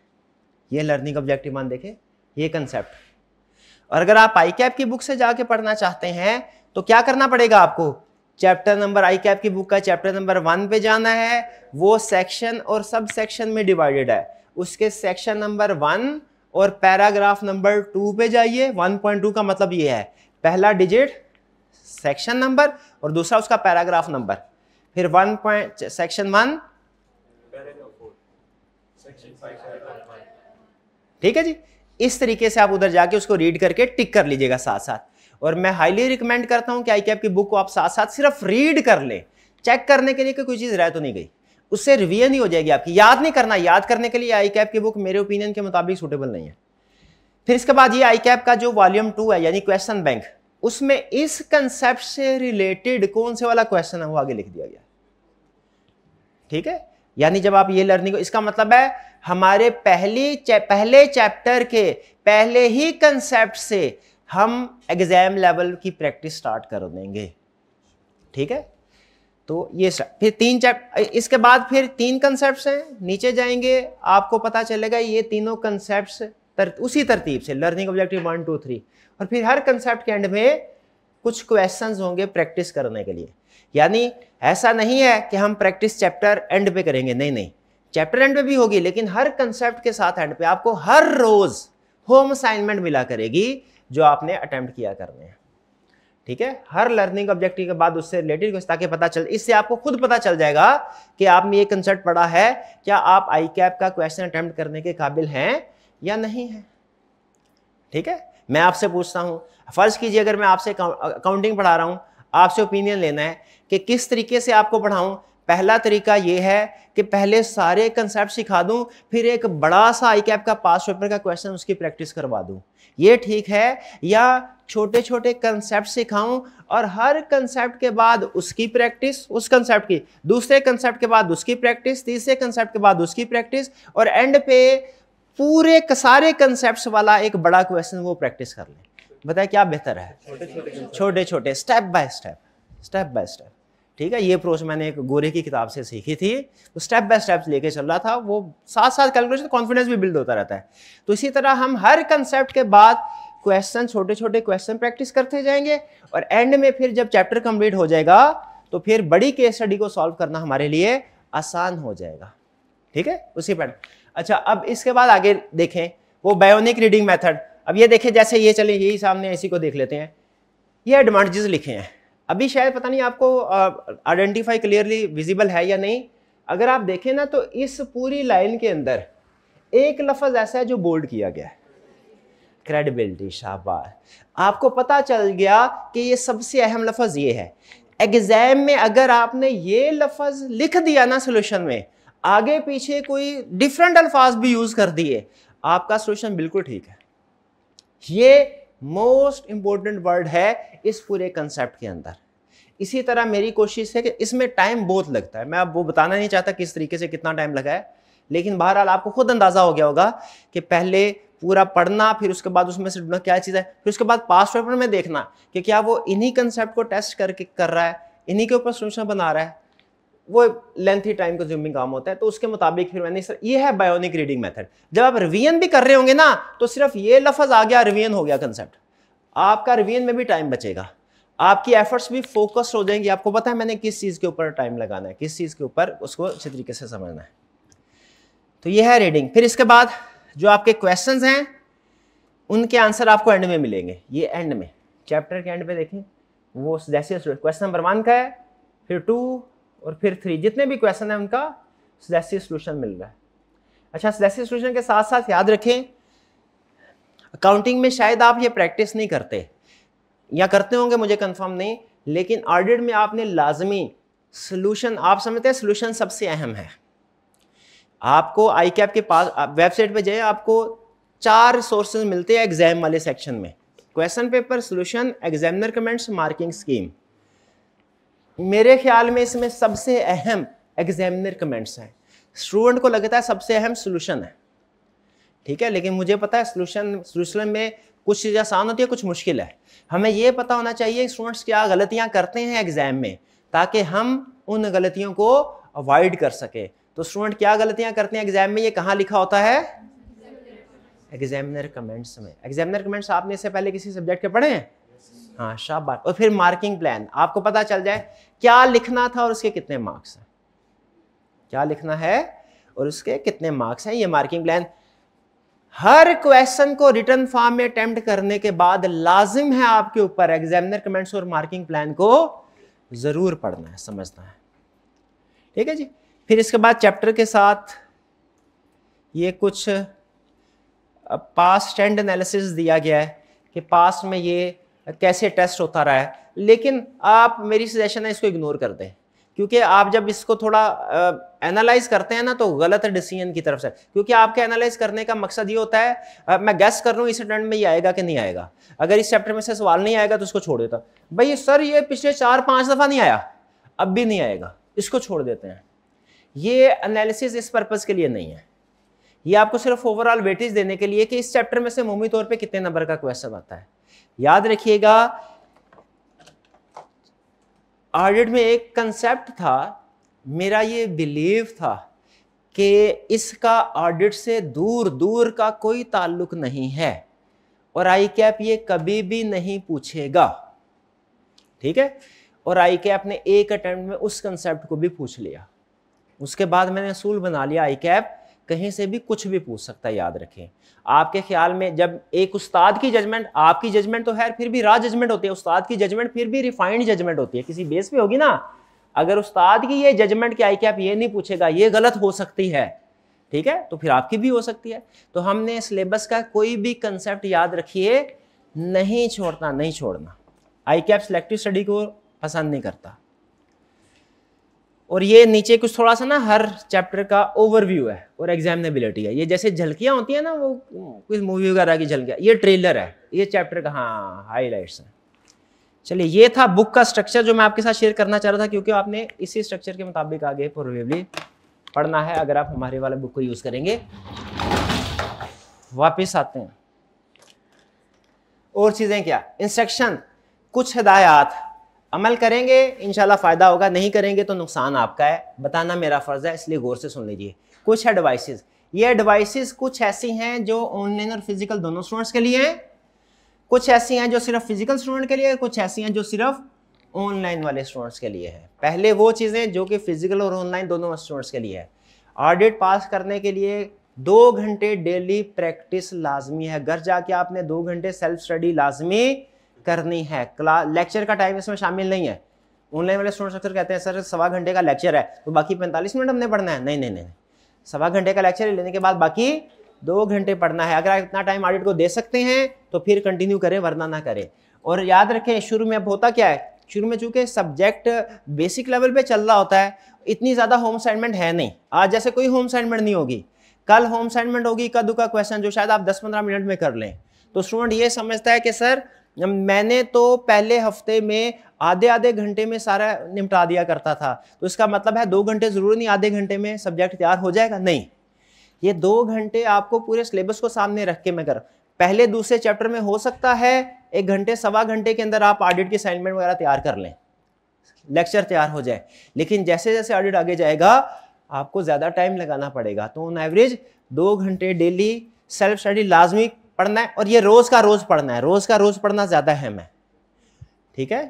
ये लर्निंग ऑब्जेक्टिव वन देखे, ये कंसेप्ट। और अगर आप ICAP की बुक से जाके पढ़ना चाहते हैं तो क्या करना पड़ेगा आपको? चैप्टर नंबर, ICAP की बुक का चैप्टर नंबर 1 पे जाना है, वो सेक्शन और सब सेक्शन में डिवाइडेड है, उसके सेक्शन नंबर 1 और पैराग्राफ नंबर 2 पे जाइए। 1.2 का मतलब ये है, पहला डिजिट सेक्शन नंबर और दूसरा उसका पैराग्राफ नंबर, फिर सेक्शन 1, ठीक है जी। इस तरीके से आप उधर जाके उसको रीड करके टिक कर लीजिएगा साथ साथ। और मैं हाईली रिकमेंड करता हूं कि ICAP की बुक को आप साथ साथ सिर्फ रीड कर लें, चेक करने के लिए कि कोई चीज रह तो नहीं गई, उससे रिवीजन ही हो जाएगी आपकी। याद नहीं करना, याद करने के लिए ICAP की बुक मेरे ओपिनियन के मुताबिक सूटेबल नहीं है। फिर इसके बाद ये ICAP का जो वॉल्यूम 2 है यानी क्वेश्चन बैंक, उसमें इस कंसेप्ट से रिलेटेड कौन से वाला क्वेश्चन है वो आगे लिख दिया गया, ठीक है। यानी जब आप ये लर्निंग, इसका मतलब है हमारे पहले चैप्टर के पहले ही कंसेप्ट से हम एग्जाम लेवल की प्रैक्टिस स्टार्ट कर देंगे, ठीक है। तो ये फिर 3 चैप्टर, इसके बाद फिर 3 कंसेप्ट्स हैं, नीचे जाएंगे आपको पता चलेगा ये तीनों कंसेप्ट्स उसी तरतीब से लर्निंग ऑब्जेक्टिव 1 2 3, और फिर हर कंसेप्ट के एंड में कुछ क्वेश्चंस होंगे प्रैक्टिस करने के लिए। यानी ऐसा नहीं है कि हम प्रैक्टिस चैप्टर एंड पे करेंगे, नहीं नहीं, चैप्टर एंड पे भी होगी, लेकिन हर कंसेप्ट के साथ एंड पे आपको हर रोज होम असाइनमेंट मिला करेगी जो आपने अटेम्प्ट किया करने हैं, ठीक है। हर लर्निंग ऑब्जेक्टिव के बाद उससे रिलेटेड कुछ, ताकि पता चल, इससे आपको खुद पता चल जाएगा कि आपने ये कंसेप्ट पढ़ा है, क्या आप ICAP का क्वेश्चन अटेम्प्ट करने के काबिल हैं या नहीं है, ठीक है। मैं आपसे पूछता हूं, फर्ज कीजिए अगर मैं आपसे अकाउंटिंग पढ़ा रहा हूं, आपसे ओपिनियन लेना है कि किस तरीके से आपको पढ़ाऊं। पहला तरीका यह है कि पहले सारे कंसेप्ट सिखा दूं, फिर एक बड़ा सा ICAP का पास पेपर का क्वेश्चन उसकी प्रैक्टिस करवा दूं, ये ठीक है? या छोटे छोटे कंसेप्ट सिखाऊं और हर कंसेप्ट के बाद उसकी प्रैक्टिस, उस कंसेप्ट की, दूसरे कंसेप्ट के बाद उसकी प्रैक्टिस, तीसरे कंसेप्ट के बाद उसकी प्रैक्टिस, और एंड पे पूरे सारे कंसेप्ट्स वाला एक बड़ा क्वेश्चन वो प्रैक्टिस कर लें? बताए क्या बेहतर है? छोटे छोटे स्टेप बाय स्टेप, ठीक है। ये अप्रोच मैंने एक गोरे की किताब से सीखी थी, तो स्टेप बाय स्टेप लेके चल रहा था, वो साथ साथ कैलकुलेशन, कॉन्फिडेंस भी बिल्ड होता रहता है। तो इसी तरह हम हर कंसेप्ट के बाद क्वेश्चन, छोटे छोटे क्वेश्चन प्रैक्टिस करते जाएंगे, और एंड में फिर जब चैप्टर कंप्लीट हो जाएगा तो फिर बड़ी केस स्टडी को सॉल्व करना हमारे लिए आसान हो जाएगा, ठीक है, उसी पर। अच्छा, अब इसके बाद आगे देखें वो बायोनिक रीडिंग मेथड। अब ये देखें, जैसे ये चले, यही सामने इसी को देख लेते हैं, ये एडवांटेजेस लिखे हैं। अभी शायद पता नहीं आपको आइडेंटिफाई क्लियरली विजिबल है या नहीं। अगर आप देखें ना तो इस पूरी लाइन के अंदर एक लफ्ज ऐसा है जो बोल्ड किया गया है, क्रेडिबिलिटी। शाबाश, आपको पता चल गया कि ये सबसे अहम लफ्ज ये है। एग्जाम में अगर आपने ये लफ्ज लिख दिया ना सोल्यूशन में, आगे पीछे कोई डिफरेंट अल्फाज भी यूज कर दिए, आपका सोल्यूशन बिल्कुल ठीक है। ये मोस्ट इंपॉर्टेंट वर्ड है इस पूरे कंसेप्ट के अंदर। इसी तरह मेरी कोशिश है कि इसमें टाइम बहुत लगता है, मैं अब वो बताना नहीं चाहता किस तरीके से कितना टाइम लगा है, लेकिन बहरहाल आपको खुद अंदाजा हो गया होगा कि पहले पूरा पढ़ना, फिर उसके बाद उसमें से ढूंढना क्या चीज़ है, फिर उसके बाद पास पेपर में देखना कि क्या वो इन्हीं कंसेप्ट को टेस्ट करके कर रहा है, इन्हीं के ऊपर सोल्यूशन बना रहा है। वो लेंथी टाइम कंज्यूमिंग काम होता है, तो उसके मुताबिक फिर मैंने, ये है बायोनिक रीडिंग मेथड। जब आप रिवीजन भी कर रहे होंगे ना, तो सिर्फ ये लफ्ज आ गया, रिवीजन हो गया कंसेप्ट, आपका रिवीजन में भी टाइम बचेगा, आपकी एफर्ट्स भी फोकस हो जाएंगी, आपको पता है मैंने किस चीज के ऊपर टाइम लगाना है, किस चीज के ऊपर उसको अच्छे तरीके से समझना है। तो ये है रीडिंग। फिर इसके बाद जो आपके क्वेश्चंस हैं उनके आंसर आपको एंड में मिलेंगे। ये एंड में, चैप्टर के एंड पे देखें, वो जैसे क्वेश्चन नंबर 1 का है, फिर 2 और फिर 3, जितने भी क्वेश्चन है उनका सजेस्टिव सॉल्यूशन मिल रहा है। अच्छा, सजेस्टिव सॉल्यूशन के साथ साथ याद रखें, अकाउंटिंग में शायद आप ये प्रैक्टिस नहीं करते या करते होंगे, मुझे कंफर्म नहीं, लेकिन ऑडिट में आपने लाजमी सॉल्यूशन, आप समझते हैं सॉल्यूशन सबसे अहम है। आपको ICAP के पास वेबसाइट पे जाए, आपको 4 सोर्सेज मिलते हैं एग्जाम वाले सेक्शन में, question paper, solution, examiner comments, marking scheme. मेरे ख्याल में इसमें सबसे अहम एग्जामिनर कमेंट्स हैं। स्टूडेंट को लगता है सबसे अहम सॉल्यूशन है, ठीक है, लेकिन मुझे पता है सोल्यूशन में कुछ चीज़ें आसान होती है, कुछ मुश्किल है। हमें ये पता होना चाहिए स्टूडेंट्स क्या गलतियां करते हैं एग्जाम में, ताकि हम उन गलतियों को अवॉइड कर सके। तो स्टूडेंट क्या गलतियां करते हैं एग्जाम में, ये कहाँ लिखा होता है? एग्जामिनर कमेंट्स में। एग्जामिनर कमेंट्स आपने इससे पहले किसी सब्जेक्ट के पढ़े हैं? हाँ, शाबाश। और फिर मार्किंग प्लान, आपको पता चल जाए क्या लिखना था और उसके कितने मार्क्स हैं, क्या लिखना है और उसके कितने मार्क्स हैं, ये मार्किंग प्लान। हर क्वेश्चन को रिटर्न फॉर्म में अटेम्प्ट करने के बाद लाजिम है आपके ऊपर एग्जामिनर कमेंट्स और मार्किंग प्लान को जरूर पढ़ना है, समझना है। ठीक है जी। फिर इसके बाद चैप्टर के साथ ये कुछ पास्ट एंड एनालिसिस दिया गया है कि पास्ट में ये कैसे टेस्ट होता रहा है, लेकिन आप, मेरी सजेशन है इसको इग्नोर कर दें, क्योंकि आप जब इसको थोड़ा एनालाइज करते हैं ना तो गलत डिसीजन की तरफ से, क्योंकि आपके एनालाइज करने का मकसद ये होता है मैं गैस कर रहा हूँ इस अटेम्प्ट में ये आएगा कि नहीं आएगा, अगर इस चैप्टर में से सवाल नहीं आएगा तो उसको छोड़ देता, भाई सर ये पिछले 4-5 दफा नहीं आया, अब भी नहीं आएगा, इसको छोड़ देते हैं। ये एनालिसिस इस पर्पज के लिए नहीं है, ये आपको सिर्फ ओवरऑल वेटेज देने के लिए कि इस चैप्टर में से अमूमी तौर पे कितने नंबर का क्वेश्चन आता है। याद रखिएगा, ऑडिट में एक कंसेप्ट था, मेरा ये बिलीव था कि इसका ऑडिट से दूर दूर का कोई ताल्लुक नहीं है और आई कैप ये कभी भी नहीं पूछेगा, ठीक है। और आई कैप ने एक अटेम्प्ट में उस कंसेप्ट को भी पूछ लिया, उसके बाद मैंने असूल बना लिया आई कैप कहीं से भी कुछ भी पूछ सकता है। याद रखें, आपके ख्याल में जब एक उस्ताद की जजमेंट, आपकी जजमेंट तो है फिर भी रॉ जजमेंट होती है, उस्ताद की जजमेंट फिर भी रिफाइंड जजमेंट होती है, किसी बेस पे होगी ना। अगर उस्ताद की ये जजमेंट की आई कैप ये नहीं पूछेगा ये गलत हो सकती है, ठीक है, तो फिर आपकी भी हो सकती है। तो हमने सिलेबस का कोई भी कंसेप्ट याद रखिए नहीं छोड़ना, नहीं छोड़ना। आई कैप सिलेक्टिव स्टडी को पसंद नहीं करता। और ये नीचे कुछ थोड़ा सा ना हर चैप्टर का ओवरव्यू है और एग्जामिनेबिलिटी है, ये जैसे झलकियां होती है ना, वो कुछ मूवी वगैरह की झलकियां, ये ट्रेलर है, ये चैप्टर का हाँ हाईलाइट्स है। चलिए, ये था बुक का स्ट्रक्चर जो मैं आपके साथ शेयर करना चाह रहा था, क्योंकि आपने इसी स्ट्रक्चर के मुताबिक आगे प्रोबेबली पढ़ना है अगर आप हमारे वाले बुक को यूज करेंगे। वापिस आते हैं, और चीजें क्या, इंस्ट्रक्शन, कुछ हिदायत, अमल करेंगे इंशाल्लाह फायदा होगा, नहीं करेंगे तो नुकसान आपका है, बताना मेरा फर्ज है, इसलिए गौर से सुन लीजिए। कुछ एडवाइसेस, ये एडवाइसेस कुछ ऐसी हैं जो ऑनलाइन और फिजिकल दोनों स्टूडेंट्स के लिए हैं, कुछ ऐसी हैं जो सिर्फ फिजिकल स्टूडेंट के लिए, कुछ ऐसी हैं जो सिर्फ ऑनलाइन वाले स्टूडेंट्स के लिए है। पहले वो चीजें जो कि फिजिकल और ऑनलाइन दोनों स्टूडेंट्स के लिए है। ऑडिट पास करने के लिए 2 घंटे डेली प्रैक्टिस लाजमी है, घर जाके आपने 2 घंटे सेल्फ स्टडी लाजमी करनी है। लेक्चर का टाइम इसमें शामिल नहीं है। ऑनलाइन वाले स्टूडेंट्स अक्सर कहते हैं सर 1.25 घंटे का लेक्चर है तो बाकी 45 मिनट हमने पढ़ना है, नहीं नहीं नहीं, 1.25 घंटे का लेक्चर लेने के बाद बाकी 2 घंटे पढ़ना है। अगर आप इतना टाइम ऑडिट को दे सकते हैं तो फिर कंटिन्यू करें, वरना ना करें। और याद रखें, शुरू में अब होता क्या है, शुरू में चूंकि सब्जेक्ट बेसिक लेवल पे चल रहा होता है, इतनी ज्यादा होम असाइनमेंट है नहीं। आज जैसे कोई होम असाइनमेंट नहीं होगी, कल होम असाइनमेंट होगी इक्का दुक्का क्वेश्चन जो शायद आप 10-15 मिनट में कर लें। तो स्टूडेंट ये समझता है कि सर मैंने तो पहले हफ्ते में आधे घंटे में सारा निपटा दिया करता था, तो इसका मतलब है 2 घंटे जरूरी नहीं आधे घंटे में सब्जेक्ट तैयार हो जाएगा, नहीं। ये 2 घंटे आपको पूरे सिलेबस को सामने रख के मैं कर, पहले दूसरे चैप्टर में हो सकता है 1 घंटे 1.25 घंटे के अंदर आप ऑडिट की असाइनमेंट वगैरह तैयार कर लें, लेक्चर तैयार हो जाए। लेकिन जैसे जैसे ऑडिट आगे जाएगा आपको ज्यादा टाइम लगाना पड़ेगा। तो ऑन एवरेज 2 घंटे डेली सेल्फ स्टडी लाजमी पढ़ना है, और ये रोज का रोज पढ़ना है, रोज का रोज पढ़ना ज्यादा अहम है, ठीक है।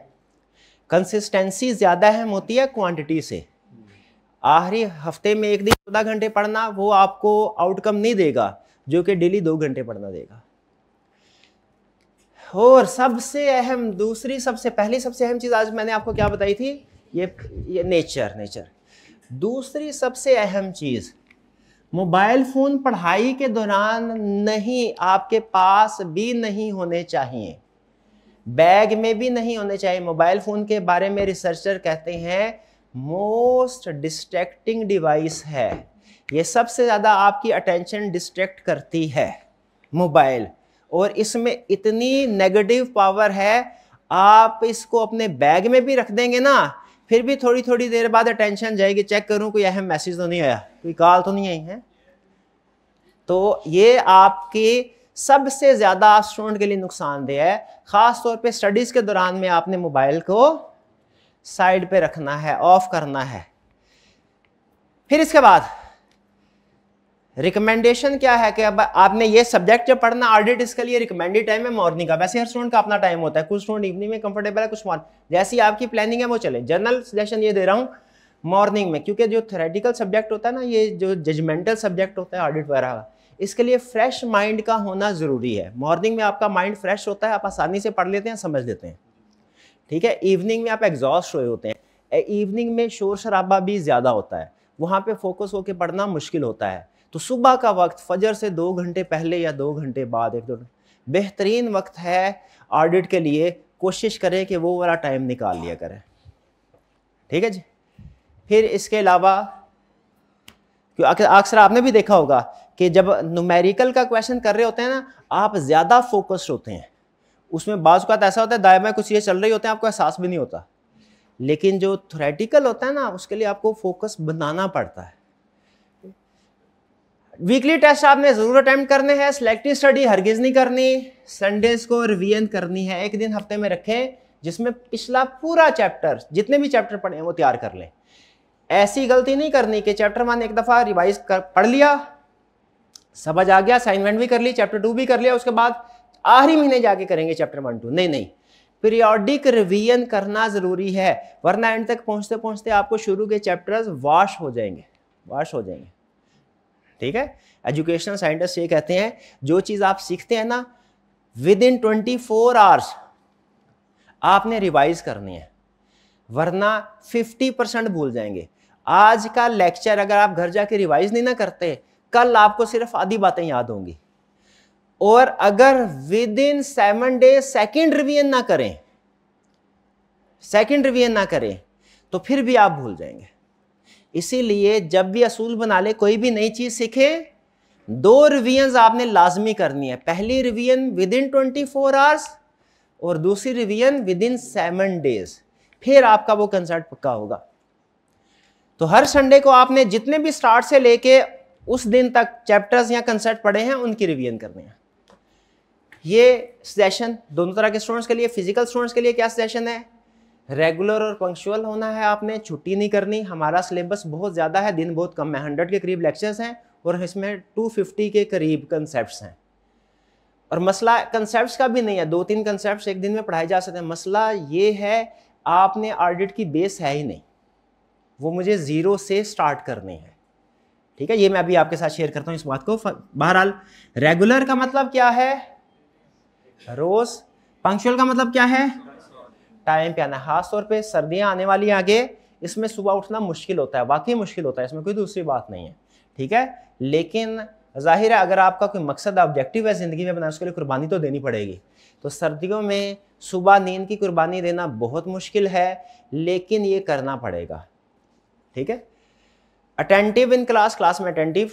कंसिस्टेंसी ज्यादा अहम होती है क्वांटिटी से। आखिरी हफ्ते में एक दिन 14 घंटे पढ़ना वो आपको आउटकम नहीं देगा जो कि डेली 2 घंटे पढ़ना देगा। और सबसे अहम, दूसरी सबसे पहली सबसे अहम चीज आज मैंने आपको क्या बताई थी, ये नेचर। दूसरी सबसे अहम चीज, मोबाइल फोन पढ़ाई के दौरान नहीं, आपके पास भी नहीं होने चाहिए, बैग में भी नहीं होने चाहिए। मोबाइल फोन के बारे में रिसर्चर कहते हैं मोस्ट डिस्ट्रैक्टिंग डिवाइस है, ये सबसे ज्यादा आपकी अटेंशन डिस्ट्रैक्ट करती है मोबाइल, और इसमें इतनी नेगेटिव पावर है, आप इसको अपने बैग में भी रख देंगे ना, फिर भी थोड़ी थोड़ी देर बाद अटेंशन जाएगी, चेक करूं कोई अहम मैसेज तो नहीं आया, कोई कॉल तो नहीं आई है। तो ये आपकी सबसे ज्यादा स्टूडेंट के लिए नुकसानदेह है। खास तौर पे स्टडीज के दौरान में आपने मोबाइल को साइड पे रखना है, ऑफ करना है। फिर इसके बाद रिकमेंडेशन क्या है कि अब आपने ये सब्जेक्ट जब पढ़ना ऑडिट, इसके लिए रिकमेंडेड टाइम है मॉर्निंग का। वैसे हर स्टूडेंट का अपना टाइम होता है, कुछ स्टूडेंट इवनिंग में कंफर्टेबल है, कुछ मॉर्निंग, जैसी आपकी प्लानिंग है वो चले। जनरल सजेशन ये दे रहा हूँ मॉर्निंग में, क्योंकि जो थ्योरेटिकल सब्जेक्ट होता है ना, ये जो जजमेंटल सब्जेक्ट होता है ऑडिट वगैरह का, इसके लिए फ्रेश माइंड का होना जरूरी है। मॉर्निंग में आपका माइंड फ्रेश होता है, आप आसानी से पढ़ लेते हैं, समझ लेते हैं, ठीक है। इवनिंग में आप एग्जॉस्ट हुए होते हैं, इवनिंग में शोर शराबा भी ज्यादा होता है, वहां पे फोकस होकर पढ़ना मुश्किल होता है। तो सुबह का वक्त फजर से 2 घंटे पहले या 2 घंटे बाद, एक दो बेहतरीन वक्त है ऑडिट के लिए। कोशिश करें कि वो वाला टाइम निकाल लिया करें, ठीक है जी। फिर इसके अलावा अक्सर आपने भी देखा होगा कि जब न्यूमेरिकल का क्वेश्चन कर रहे होते हैं ना, आप ज्यादा फोकस्ड होते हैं उसमें। बाज़ औक़ात ऐसा होता है दाएं बाएं कुछ चीजें चल रही होते हैं, आपको एहसास भी नहीं होता। लेकिन जो थ्योरेटिकल होता है ना, उसके लिए आपको फोकस बनाना पड़ता है। वीकली टेस्ट आपने जरूर अटेम्प्ट करने हैं। सिलेक्टिव स्टडी हरगिज नहीं करनी। संडेज को रिवीजन करनी है, एक दिन हफ्ते में रखें जिसमें पिछला पूरा चैप्टर, जितने भी चैप्टर पढ़े हैं वो तैयार कर लें। ऐसी गलती नहीं करनी कि चैप्टर 1 एक दफा रिवाइज पढ़ लिया, समझ आ गया, असाइनमेंट भी कर ली, चैप्टर 2 भी कर लिया, उसके बाद आखिरी महीने जाके करेंगे चैप्टर 1 2। नहीं, पीरियोडिक रिवीजन करना जरूरी है, वरना एंड तक पहुंचते पहुंचते आपको शुरू के चैप्टर्स वॉश हो जाएंगे। ठीक है। एजुकेशनल साइंटिस्ट ये कहते हैं जो चीज आप सीखते हैं ना, विद इन 24 आवर्स आपने रिवाइज करनी है, वरना 50% भूल जाएंगे। आज का लेक्चर अगर आप घर जाके रिवाइज नहीं ना करते, कल आपको सिर्फ आधी बातें याद होंगी। और अगर with in 7 days second revision ना करें तो फिर भी आप भूल जाएंगे। इसीलिए जब भी असूल बना ले, कोई भी नई चीज सीखे, 2 रिवीजन आपने लाजमी करनी है। पहली रिवीजन विद इन 24 आवर्स और दूसरी रिवीजन विद इन 7 डेज, फिर आपका वो कंसेप्ट पक्का होगा। तो हर संडे को आपने जितने भी स्टार्ट से लेके उस दिन तक चैप्टर्स या कंसेप्ट पढ़े हैं उनकी रिवीजन करनी है। ये सेशन दोनों तरह के स्टूडेंट्स के लिए, फिजिकल स्टूडेंट्स के लिए क्या सेशन है, रेगुलर और पंक्चुअल होना है, आपने छुट्टी नहीं करनी। हमारा सिलेबस बहुत ज़्यादा है, दिन बहुत कम है, 100 के करीब लेक्चर्स हैं और इसमें 250 के करीब कंसेप्ट्स हैं। और मसला कंसेप्ट्स का भी नहीं है, 2-3 कंसेप्ट्स एक दिन में पढ़ाए जा सकते हैं। मसला ये है आपने ऑडिट की बेस है ही नहीं, वो मुझे 0 से स्टार्ट करनी है, ठीक है। ये मैं अभी आपके साथ शेयर करता हूँ इस बात को। बहरहाल रेगुलर का मतलब क्या है, रोज। पंक्चुअल का मतलब क्या है, टाइम पे आना। खास तौर पे सर्दियां आने वाली आगे, इसमें सुबह उठना मुश्किल होता है, वाकई मुश्किल होता है, इसमें कोई दूसरी बात नहीं है, ठीक है। लेकिन जाहिर है अगर आपका कोई मकसद ऑब्जेक्टिव है जिंदगी में बनाना, उसके लिए कुर्बानी तो देनी पड़ेगी। तो सर्दियों में सुबह नींद की कुर्बानी देना बहुत मुश्किल है, लेकिन ये करना पड़ेगा, ठीक है। अटेंटिव इन क्लास, क्लास में अटेंटिव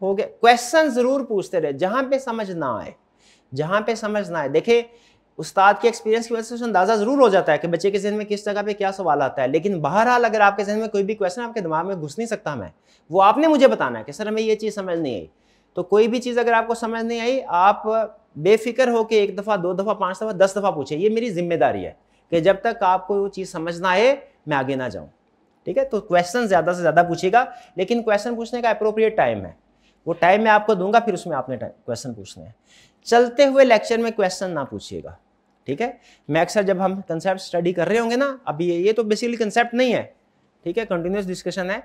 हो गए। क्वेश्चन जरूर पूछते रहे जहां पे समझ ना आए, देखिए उस्ताद के एक्सपीरियंस की वजह से अंदाजा जरूर हो जाता है कि बच्चे के ज़हन में किस जगह पे क्या सवाल आता है। लेकिन बहरहाल अगर आपके ज़हन में कोई भी क्वेश्चन आपके दिमाग में घुस नहीं सकता, वो आपने मुझे बताना है कि सर हमें ये चीज़ समझ नहीं आई। तो कोई भी चीज़ अगर आपको समझ नहीं आई, आप बेफिक्र होकर 1 दफ़ा 2 दफ़ा 5 दफ़ा 10 दफ़ा पूछे। ये मेरी जिम्मेदारी है कि जब तक आपको वो चीज़ समझ ना आए मैं आगे ना जाऊँ, ठीक है। तो क्वेश्चन ज़्यादा से ज़्यादा पूछिएगा, लेकिन क्वेश्चन पूछने का अप्रोप्रिएट टाइम है, वो टाइम मैं आपको दूंगा, फिर उसमें आपने क्वेश्चन पूछने हैं। चलते हुए लेक्चर में क्वेश्चन ना पूछिएगा, ठीक है। मैं अक्सर जब हम कंसेप्ट स्टडी कर रहे होंगे ना, अभी ये तो बेसिकली कंसेप्ट नहीं है, ठीक है, कंटिन्यूस डिस्कशन है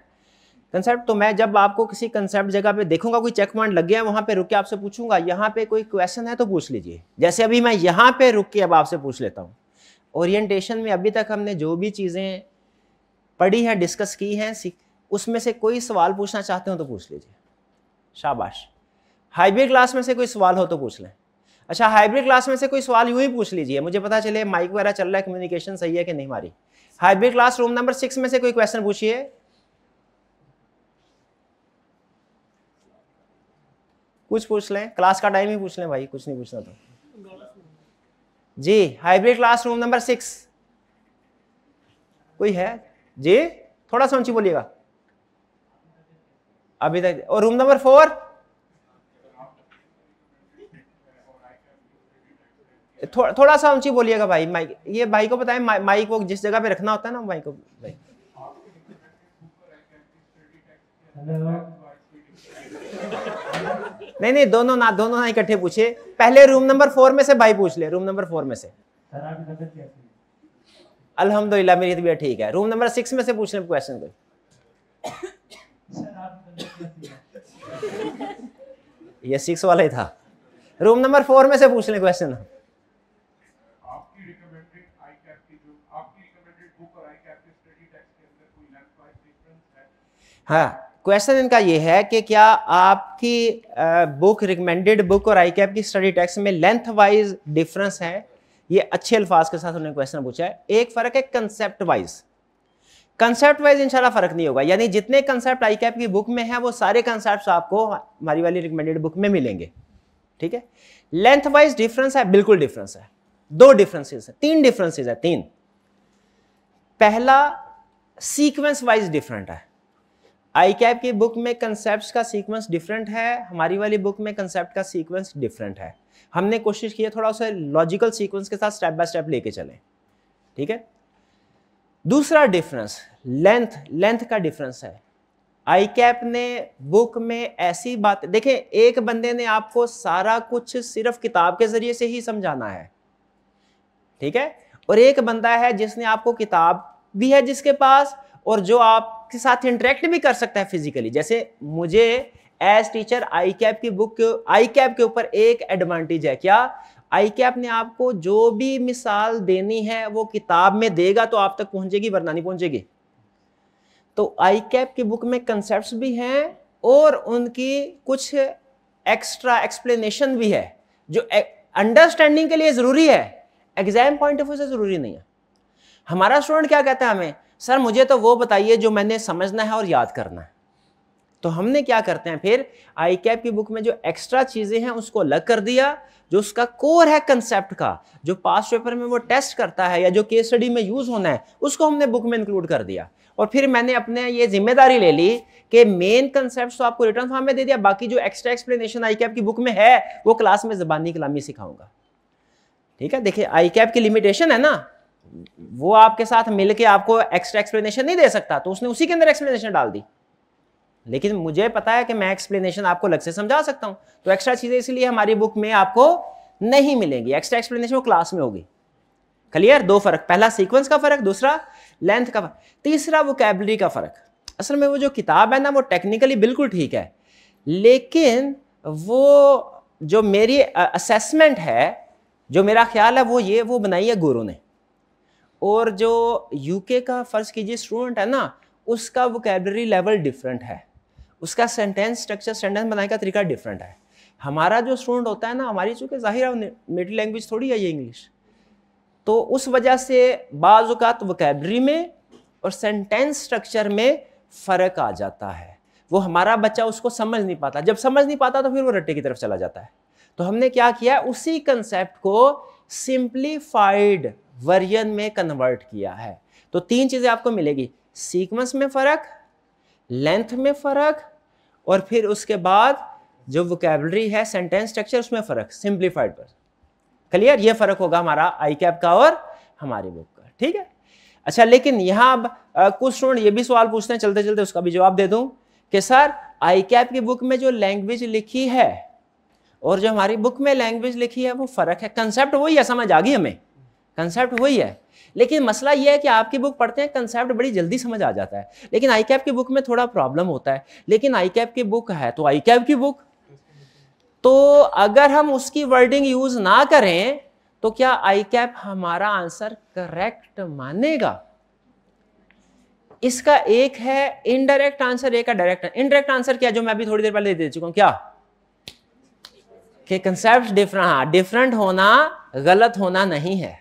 कंसेप्ट। तो मैं जब आपको किसी कंसेप्ट जगह पे देखूंगा कोई चेक पॉइंट लग गया है, वहां पे रुक के आपसे पूछूंगा यहाँ पे कोई क्वेश्चन है तो पूछ लीजिए। जैसे अभी मैं यहाँ पे रुक के अब आपसे पूछ लेता हूँ। ओरिएंटेशन में अभी तक हमने जो भी चीज़ें पढ़ी हैं, डिस्कस की हैं, उसमें से कोई सवाल पूछना चाहते हो तो पूछ लीजिए, शाबाश। हाइब्रिड क्लास में से कोई सवाल हो तो पूछ लें। अच्छा, हाइब्रिड क्लास में से कोई सवाल यूं ही पूछ लीजिए, मुझे पता चले माइक वगैरह चल रहा है, कम्युनिकेशन सही है कि नहीं हमारी। हाइब्रिड क्लास रूम नंबर 6 में से कोई क्वेश्चन पूछिए। कुछ पूछ लें, क्लास का टाइम ही पूछ लें भाई, कुछ नहीं पूछना तो जी। हाइब्रिड क्लास रूम नंबर 6 कोई है जी? थोड़ा सा ऊंची बोलिएगा अभी तक। और रूम नंबर 4 थोड़ा सा ऊंची बोलिएगा भाई, माइक, ये भाई को बताएं माइक को जिस जगह पे रखना होता है ना माइक को भाई। नहीं दोनों ना इकट्ठे पूछे, पहले रूम नंबर 4 में से भाई पूछ ले, रूम नंबर 4 में से। अल्हम्दुलिल्लाह मेरी तबीयत ठीक है। रूम नंबर 6 में से पूछ ले क्वेश्चन कोई। ये 6 वाला ही था। रूम नंबर 4 में से पूछ ले क्वेश्चन। आपकी रिकमेंडेड आईकैप की जो आपकी रिकमेंडेड बुक और आईकैप के स्टडी टेक्स्ट के अंदर कोई लेंथ वाइज डिफरेंस है? हाँ, क्वेश्चन इनका ये है कि क्या आपकी बुक, रिकमेंडेड बुक और आईकैप की स्टडी टेक्स्ट में लेंथ वाइज डिफरेंस है। ये अच्छे अल्फाज के साथ उन्होंने क्वेश्चन पूछा है। एक फर्क है कंसेप्ट वाइज, कंसेप्ट वाइज इंशाल्लाह फर्क नहीं होगा, यानी जितने कंसेप्ट आईकैप की बुक में है वो सारे कंसेप्ट आपको हमारी वाली रिकमेंडेड बुक में मिलेंगे, ठीक है। लेंथ वाइज डिफरेंस है, बिल्कुल डिफरेंस है। 2 डिफरेंसेस है, 3 डिफरेंसेस है, 3। पहला सीक्वेंस वाइज डिफरेंट है। आईकैप की बुक में कंसेप्ट्स का सीक्वेंस डिफरेंट है, हमारी वाली बुक में कंसेप्ट का सीक्वेंस डिफरेंट है। हमने कोशिश की है थोड़ा उसे लॉजिकल सीक्वेंस के साथ स्टेप बाय स्टेप लेके चलें, ठीक है। दूसरा डिफरेंस लेंथ का डिफरेंस है। आईकैप ने बुक में ऐसी बात, देखें एक बंदे ने आपको सारा कुछ सिर्फ किताब के जरिए से ही समझाना है, ठीक है, और एक बंदा है जिसने आपको किताब भी है जिसके पास, और जो आपके साथ इंटरेक्ट भी कर सकता है फिजिकली। जैसे मुझे एज टीचर आईकैप की बुक, आईकैप के ऊपर एक एडवांटेज है, क्या? आईकैप ने आपको जो भी मिसाल देनी है वो किताब में देगा तो आप तक पहुंचेगी, वरना नहीं पहुंचेगी। तो आईकैप की बुक में कंसेप्ट्स भी हैं और उनकी कुछ एक्स्ट्रा एक्सप्लेनेशन भी है जो अंडरस्टैंडिंग के लिए जरूरी है, एग्जाम पॉइंट ऑफ व्यू से जरूरी नहीं है। हमारा स्टूडेंट क्या कहता है हमें, सर मुझे तो वो बताइए जो मैंने समझना है और याद करना है। तो हमने क्या करते हैं फिर, आईकैप की बुक में जो एक्स्ट्रा चीजें हैं उसको अलग कर दिया, जो उसका कोर है कंसेप्ट का, जो पास पेपर में वो टेस्ट करता है या जो केस स्टडी में यूज होना है, उसको हमने बुक में इंक्लूड कर दिया। और फिर मैंने अपने ये जिम्मेदारी ले ली कि मेन कंसेप्ट तो आपको रिटर्न फॉर्म में दे दिया, बाकी जो एक्स्ट्रा एक्सप्लेनेशन आईकैप की बुक में है वो क्लास में ज़बानी कलामी सिखाऊंगा, ठीक है। देखिए आईकैप की लिमिटेशन है ना, वो आपके साथ मिलके आपको एक्स्ट्रा एक्सप्लेनेशन नहीं दे सकता, तो उसने उसी के अंदर एक्सप्लेनेशन डाल दी। लेकिन मुझे पता है कि मैं एक्सप्लेनेशन आपको अलग से समझा सकता हूं, तो एक्स्ट्रा चीजें इसलिए हमारी बुक में आपको नहीं मिलेंगी, एक्स्ट्रा एक्सप्लेनेशन वो क्लास में होगी। क्लियर? 2 फर्क, पहला सीक्वेंस का फर्क, दूसरा लेंथ का फर्क, तीसरा वोकैबुलरी का फर्क। असल में वो जो किताब है ना वो टेक्निकली बिल्कुल ठीक है, लेकिन वो जो मेरी असेसमेंट है, जो मेरा ख्याल है वो बनाई है गुरु ने। और जो यूके का फर्ज कीजिए स्टूडेंट है ना, उसका वोकैबुलरी लेवल डिफरेंट है, उसका सेंटेंस स्ट्रक्चर, सेंटेंस बनाने का तरीका डिफरेंट है। हमारा जो स्टूडेंट होता है ना, हमारी चूंकि जाहिर है मिडिल लैंग्वेज थोड़ी है ये इंग्लिश, तो उस वजह से बाज़ औक़ात वोकैबुलरी में और सेंटेंस स्ट्रक्चर में फ़र्क आ जाता है। वो हमारा बच्चा उसको समझ नहीं पाता, जब समझ नहीं पाता तो फिर वो रट्टे की तरफ चला जाता है। तो हमने क्या किया, उसी कंसेप्ट को सिंप्लीफाइड वर्जन में कन्वर्ट किया है। तो 3 चीज़ें आपको मिलेगी, सीक्वेंस में फ़र्क, लेंथ में फ़र्क, और फिर उसके बाद जो वोकैबुलरी है, सेंटेंस स्ट्रक्चर, उसमें फ़र्क, सिंप्लीफाइड पर। क्लियर? ये फ़र्क होगा हमारा आईकैप का और हमारी बुक का, ठीक है। अच्छा, लेकिन यहाँ अब कुछ स्टूडेंट ये भी सवाल पूछते हैं, चलते चलते उसका भी जवाब दे दूं कि सर आईकैप की बुक में जो लैंग्वेज लिखी है और जो हमारी बुक में लैंग्वेज लिखी है वो फ़र्क है। कंसेप्ट वही है, समझ आ गई हमें, कंसेप्ट वही है, लेकिन मसला यह है कि आपकी बुक पढ़ते हैं कंसेप्ट बड़ी जल्दी समझ आ जाता है, लेकिन आईकैप की बुक में थोड़ा प्रॉब्लम होता है। लेकिन आईकैप की बुक है तो आईकैप की बुक, तो अगर हम उसकी वर्डिंग यूज ना करें तो क्या आईकैप हमारा आंसर करेक्ट मानेगा? इसका एक है इनडायरेक्ट आंसर, एक है डायरेक्ट। इनडायरेक्ट आंसर क्या, जो मैं अभी थोड़ी देर पहले दे चुका हूं, क्या कि कंसेप्ट डिफरेंट, डिफरेंट होना गलत होना नहीं है,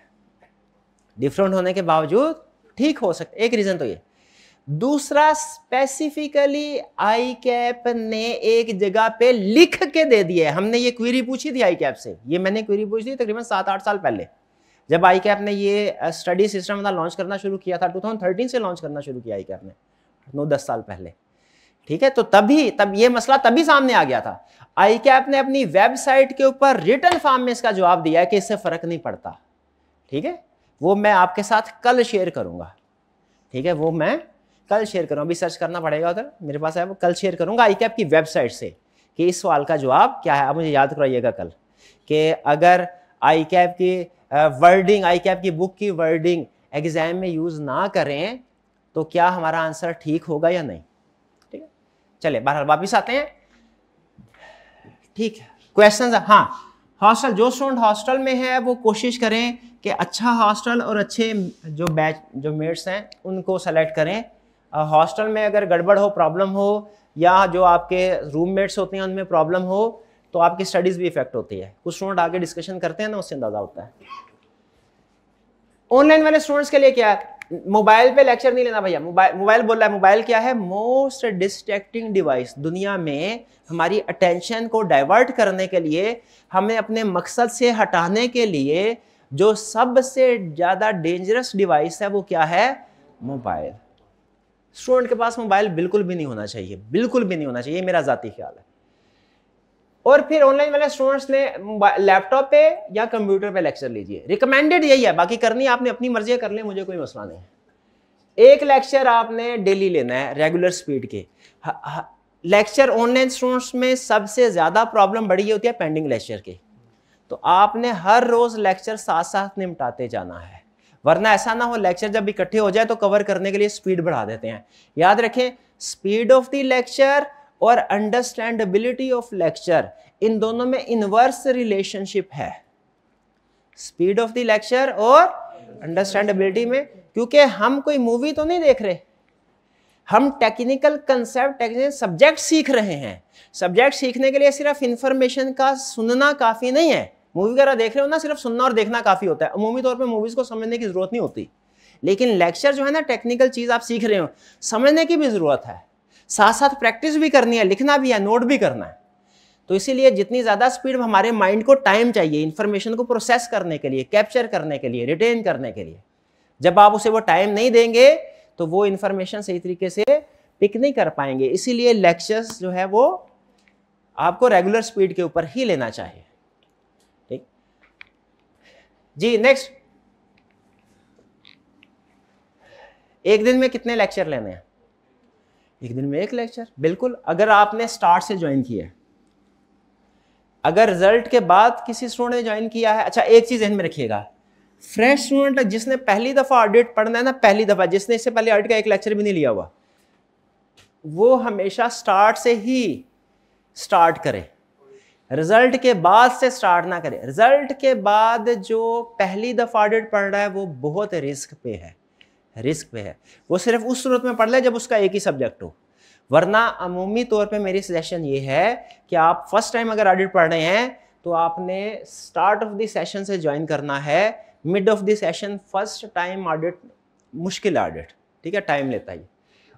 डिफरेंट होने के बावजूद ठीक हो सकते, एक रीजन तो ये। दूसरा, स्पेसिफिकली आईकैप ने एक जगह पे लिख के दे दिया है। हमने ये क्वेरी पूछी थी आईकैप से, ये मैंने क्वेरी पूछी थी तकरीबन 7-8 साल पहले, जब आईकैप ने ये स्टडी सिस्टम लॉन्च करना शुरू किया था। 2013 से लॉन्च करना शुरू किया आईकैप ने, 9-10 साल पहले, ठीक है, तो तब ये मसला तभी सामने आ गया था। ICAP ने अपनी वेबसाइट के ऊपर रिटन फॉर्म में इसका जवाब दिया है कि इससे फर्क नहीं पड़ता। ठीक है, वो मैं आपके साथ कल शेयर करूंगा। ठीक है, वो मैं कल शेयर करूंगा, अभी सर्च करना पड़ेगा उधर, मेरे पास है वो, कल शेयर करूंगा ICAP की वेबसाइट से कि इस सवाल का जवाब क्या है। आप मुझे याद कराइएगा कल कि अगर ICAP की वर्डिंग, ICAP की बुक की वर्डिंग एग्जाम में यूज ना करें तो क्या हमारा आंसर ठीक होगा या नहीं। ठीक है, चलिए बहरहाल वापिस आते हैं। ठीक है, क्वेश्चन, हाँ, हॉस्टल, जो स्टूडेंट हॉस्टल में है वो कोशिश करें कि अच्छा हॉस्टल और अच्छे जो मेट्स हैं उनको सेलेक्ट करें। हॉस्टल में अगर गड़बड़ हो, प्रॉब्लम हो, या जो आपके रूममेट्स होते हैं उनमें प्रॉब्लम हो तो आपकी स्टडीज भी इफेक्ट होती है। कुछ स्टूडेंट आगे डिस्कशन करते हैं ना, उससे अंदाजा होता है। ऑनलाइन वाले स्टूडेंट्स के लिए क्या है, मोबाइल पे लेक्चर नहीं लेना भैया। मोबाइल बोल रहा है, मोबाइल क्या है, मोस्ट डिस्ट्रैक्टिंग डिवाइस दुनिया में। हमारी अटेंशन को डाइवर्ट करने के लिए, हमें अपने मकसद से हटाने के लिए जो सबसे ज्यादा डेंजरस डिवाइस है वो क्या है, मोबाइल। स्टूडेंट के पास मोबाइल बिल्कुल भी नहीं होना चाहिए, बिल्कुल भी नहीं होना चाहिए, मेरा जाती ख्याल है। और फिर ऑनलाइन वाले स्टूडेंट्स ने लैपटॉप पे या कंप्यूटर पे लेक्चर लीजिए, रिकमेंडेड यही है, बाकी करनी आपने अपनी मर्जी कर ले, मुझे कोई मसला नहीं है। एक लेक्चर आपने डेली लेना है रेगुलर स्पीड के। लेक्चर ऑनलाइन स्टूडेंट्स में सबसे ज्यादा प्रॉब्लम बड़ी होती है पेंडिंग लेक्चर की, तो आपने हर रोज लेक्चर साथ साथ निपटाते जाना है, वरना ऐसा ना हो लेक्चर जब इकट्ठे हो जाए तो कवर करने के लिए स्पीड बढ़ा देते हैं। याद रखें, स्पीड ऑफ द लेक्चर और अंडरस्टैंडेबिलिटी ऑफ लेक्चर, इन दोनों में इनवर्स रिलेशनशिप है, स्पीड ऑफ द लेक्चर और अंडरस्टैंडेबिलिटी में। क्योंकि हम कोई मूवी तो नहीं देख रहे, हम टेक्निकल कंसेप्ट, टेक्निकल सब्जेक्ट सीख रहे हैं। सब्जेक्ट सीखने के लिए सिर्फ इंफॉर्मेशन का सुनना काफी नहीं है। मूवी वगैरह देख रहे हो ना, सिर्फ सुनना और देखना काफी होता है, अमूमी तौर पे मूवीज को समझने की जरूरत नहीं होती। लेकिन लेक्चर जो है ना, टेक्निकल चीज आप सीख रहे हो, समझने की भी जरूरत है, साथ साथ प्रैक्टिस भी करनी है, लिखना भी है, नोट भी करना है। तो इसीलिए जितनी ज्यादा स्पीड, हमारे माइंड को टाइम चाहिए इंफॉर्मेशन को प्रोसेस करने के लिए, कैप्चर करने के लिए, रिटेन करने के लिए। जब आप उसे वो टाइम नहीं देंगे तो वो इंफॉर्मेशन सही तरीके से पिक नहीं कर पाएंगे। इसीलिए लेक्चर्स जो है वो आपको रेगुलर स्पीड के ऊपर ही लेना चाहिए। ठीक जी, नेक्स्ट, एक दिन में कितने लेक्चर लेने हैं? एक दिन में एक लेक्चर, बिल्कुल। अगर आपने स्टार्ट से ज्वाइन किया है, अगर रिजल्ट के बाद किसी स्टूडेंट ने ज्वाइन किया है, अच्छा एक चीज ध्यान में रखिएगा, फ्रेश स्टूडेंट जिसने पहली दफा ऑडिट पढ़ना है ना, पहली दफा, जिसने इससे पहले ऑडिट का एक लेक्चर भी नहीं लिया हुआ, वो हमेशा स्टार्ट से ही स्टार्ट करे, रिजल्ट के बाद से स्टार्ट ना करे। रिजल्ट के बाद जो पहली दफा ऑडिट पढ़ रहा है वो बहुत रिस्क पे है, रिस्क पे है। वो सिर्फ उस सूरत में पढ़ ले जब उसका एक ही सब्जेक्ट हो, वरना अमूमी तौर पे मेरी सजेशन ये है कि आप फर्स्ट टाइम अगर ऑडिट पढ़ रहे हैं तो आपने स्टार्ट ऑफ द सेशन से ज्वाइन करना है, mid of the session first time audit मुश्किल ऑडिट, ठीक है, टाइम लेता है।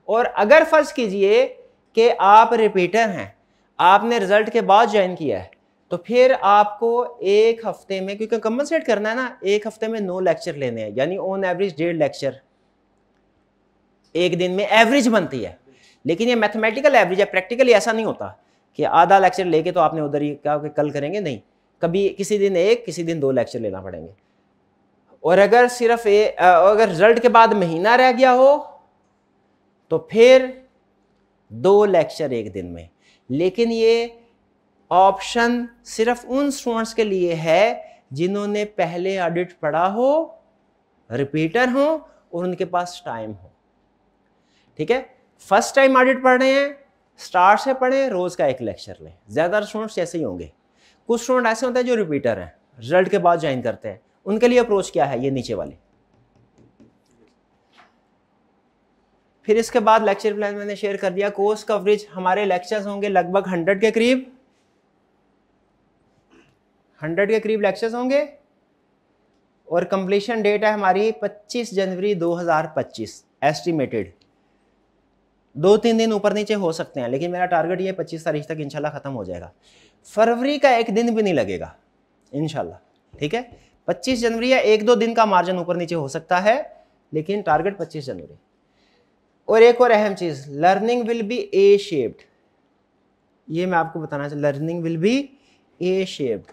और अगर फर्ज कीजिए कि आप रिपीटर हैं, आपने रिजल्ट के बाद ज्वाइन किया है, तो फिर आपको एक हफ्ते में, क्योंकि कंपनसेट करना है ना, एक हफ्ते में 9 लेक्चर लेने हैं, यानी ऑन एवरेज 1.5 लेक्चर एक दिन में एवरेज बनती है। लेकिन ये मैथमेटिकल एवरेज है, प्रैक्टिकली ऐसा नहीं होता कि आधा लेक्चर लेके तो आपने उधर ही क्या कल करेंगे, नहीं, कभी किसी दिन एक, किसी दिन 2 लेक्चर लेना पड़ेंगे। और अगर सिर्फ अगर रिजल्ट के बाद महीना रह गया हो तो फिर 2 लेक्चर एक दिन में। लेकिन ये ऑप्शन सिर्फ उन स्टूडेंट्स के लिए है जिन्होंने पहले ऑडिट पढ़ा हो, रिपीटर हो और उनके पास टाइम हो। ठीक है, फर्स्ट टाइम ऑडिट पढ़ रहे हैं, स्टार्ट से पढ़ें, रोज का एक लेक्चर लें। ज्यादा स्टूडेंट्स ऐसे ही होंगे। कुछ स्टूडेंट ऐसे होते हैं जो रिपीटर हैं, रिजल्ट के बाद ज्वाइन करते हैं, उनके लिए अप्रोच क्या है, ये नीचे वाले। फिर इसके बाद लेक्चर प्लान मैंने शेयर कर दिया। कोर्स कवरेज, हमारे लेक्चर्स होंगे लगभग 100 के करीब, 100 के करीब लेक्चर्स होंगे। और कंप्लीशन डेट है हमारी 25 जनवरी 2025 एस्टिमेटेड। 2-3 दिन ऊपर नीचे हो सकते हैं, लेकिन मेरा टारगेट ये 25 तारीख तक इंशाल्लाह खत्म हो जाएगा। फरवरी का एक दिन भी नहीं लगेगा इंशाल्लाह, ठीक है। 25 जनवरी या 1-2 दिन का मार्जिन ऊपर नीचे हो सकता है, लेकिन टारगेट 25 जनवरी। और एक और अहम चीज, learning will be A shaped. ये मैं आपको बताना चाहता, learning will be A shaped.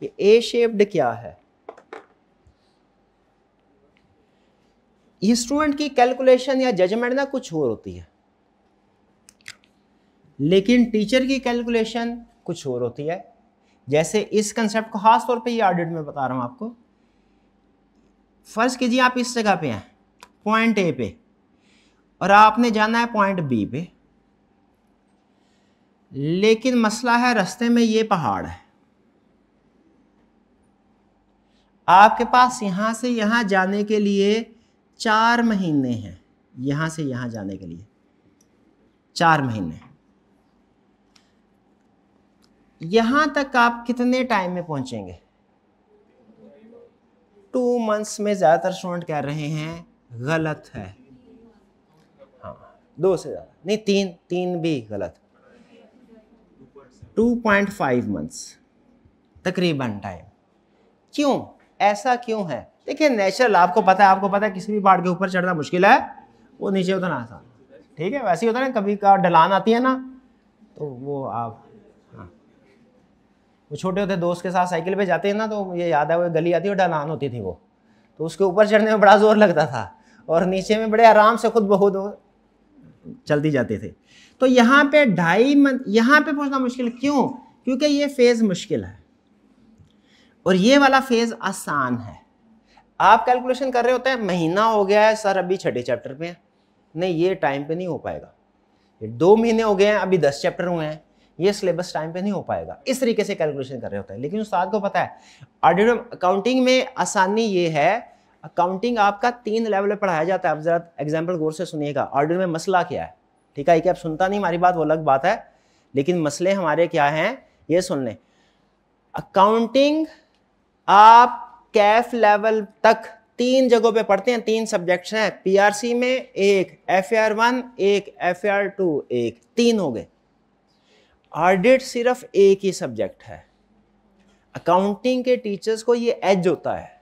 ये ए शेप्ड क्या है? स्टूडेंट की कैलकुलेशन या जजमेंट ना कुछ और होती है, लेकिन टीचर की कैलकुलेशन कुछ और होती है। जैसे इस कंसेप्ट को खास तौर पे ये ऑडिट में बता रहा हूं आपको। फर्ज कीजिए आप इस जगह पे हैं, पॉइंट ए पे, और आपने जाना है पॉइंट बी पे, लेकिन मसला है रास्ते में ये पहाड़ है। आपके पास यहां से यहां जाने के लिए 4 महीने हैं, यहां से यहां जाने के लिए 4 महीने। यहां तक आप कितने टाइम में पहुंचेंगे? 2 मंथ्स में ज्यादातर स्टूडेंट कह रहे हैं गलत है। हाँ, 2 से ज्यादा नहीं, 3 भी गलत। 2.5 मंथ्स तकरीबन टाइम। क्यों, ऐसा क्यों है? देखिए नेचुरल, आपको पता है किसी भी पहाड़ के ऊपर चढ़ना मुश्किल है, वो नीचे उतरना आसान। ठीक है, वैसे ही होता है ना, कभी का ढलान आती है ना, तो वो आप, हाँ, वो छोटे होते दोस्त के साथ साइकिल पे जाते हैं ना, तो मुझे याद है वो गली आती है और ढलान होती थी वो, तो उसके ऊपर चढ़ने में बड़ा जोर लगता था और नीचे में बड़े आराम से खुद ब खुद चलती जाते थे। तो यहाँ पे 2.5 मंथ यहाँ पे पहुंचना मुश्किल क्यों? क्योंकि ये फेज मुश्किल है और ये वाला फेज आसान है। आप कैलकुलेशन कर रहे होते हैं, महीना हो गया है सर, अभी 6ठे चैप्टर पे हैं, नहीं ये टाइम पे नहीं हो पाएगा। ये 2 महीने हो गए हैं, अभी 10 चैप्टर हुए हैं, ये सिलेबस टाइम पे नहीं हो पाएगा। इस तरीके से कैलकुलेशन कर रहे होते हैं। लेकिन उस्ताद को पता है ऑडिट अकाउंटिंग में आसानी ये है, अकाउंटिंग आपका 3 लेवल पे पढ़ाया जाता है। आप जरा एग्जाम्पल गौर से सुनिएगा, ऑडिट में मसला क्या है। ठीक है, कि आप सुनता नहीं हमारी बात, वो अलग बात है, लेकिन मसले हमारे क्या हैं ये सुन लें। अकाउंटिंग आप कैफ लेवल तक 3 जगहों पे पढ़ते हैं, 3 सब्जेक्ट्स हैं। पीआरसी में एक, FAR1 एक, FAR2 एक, 3 हो गए। ऑडिट सिर्फ एक ही सब्जेक्ट है। अकाउंटिंग के टीचर्स को ये एज होता है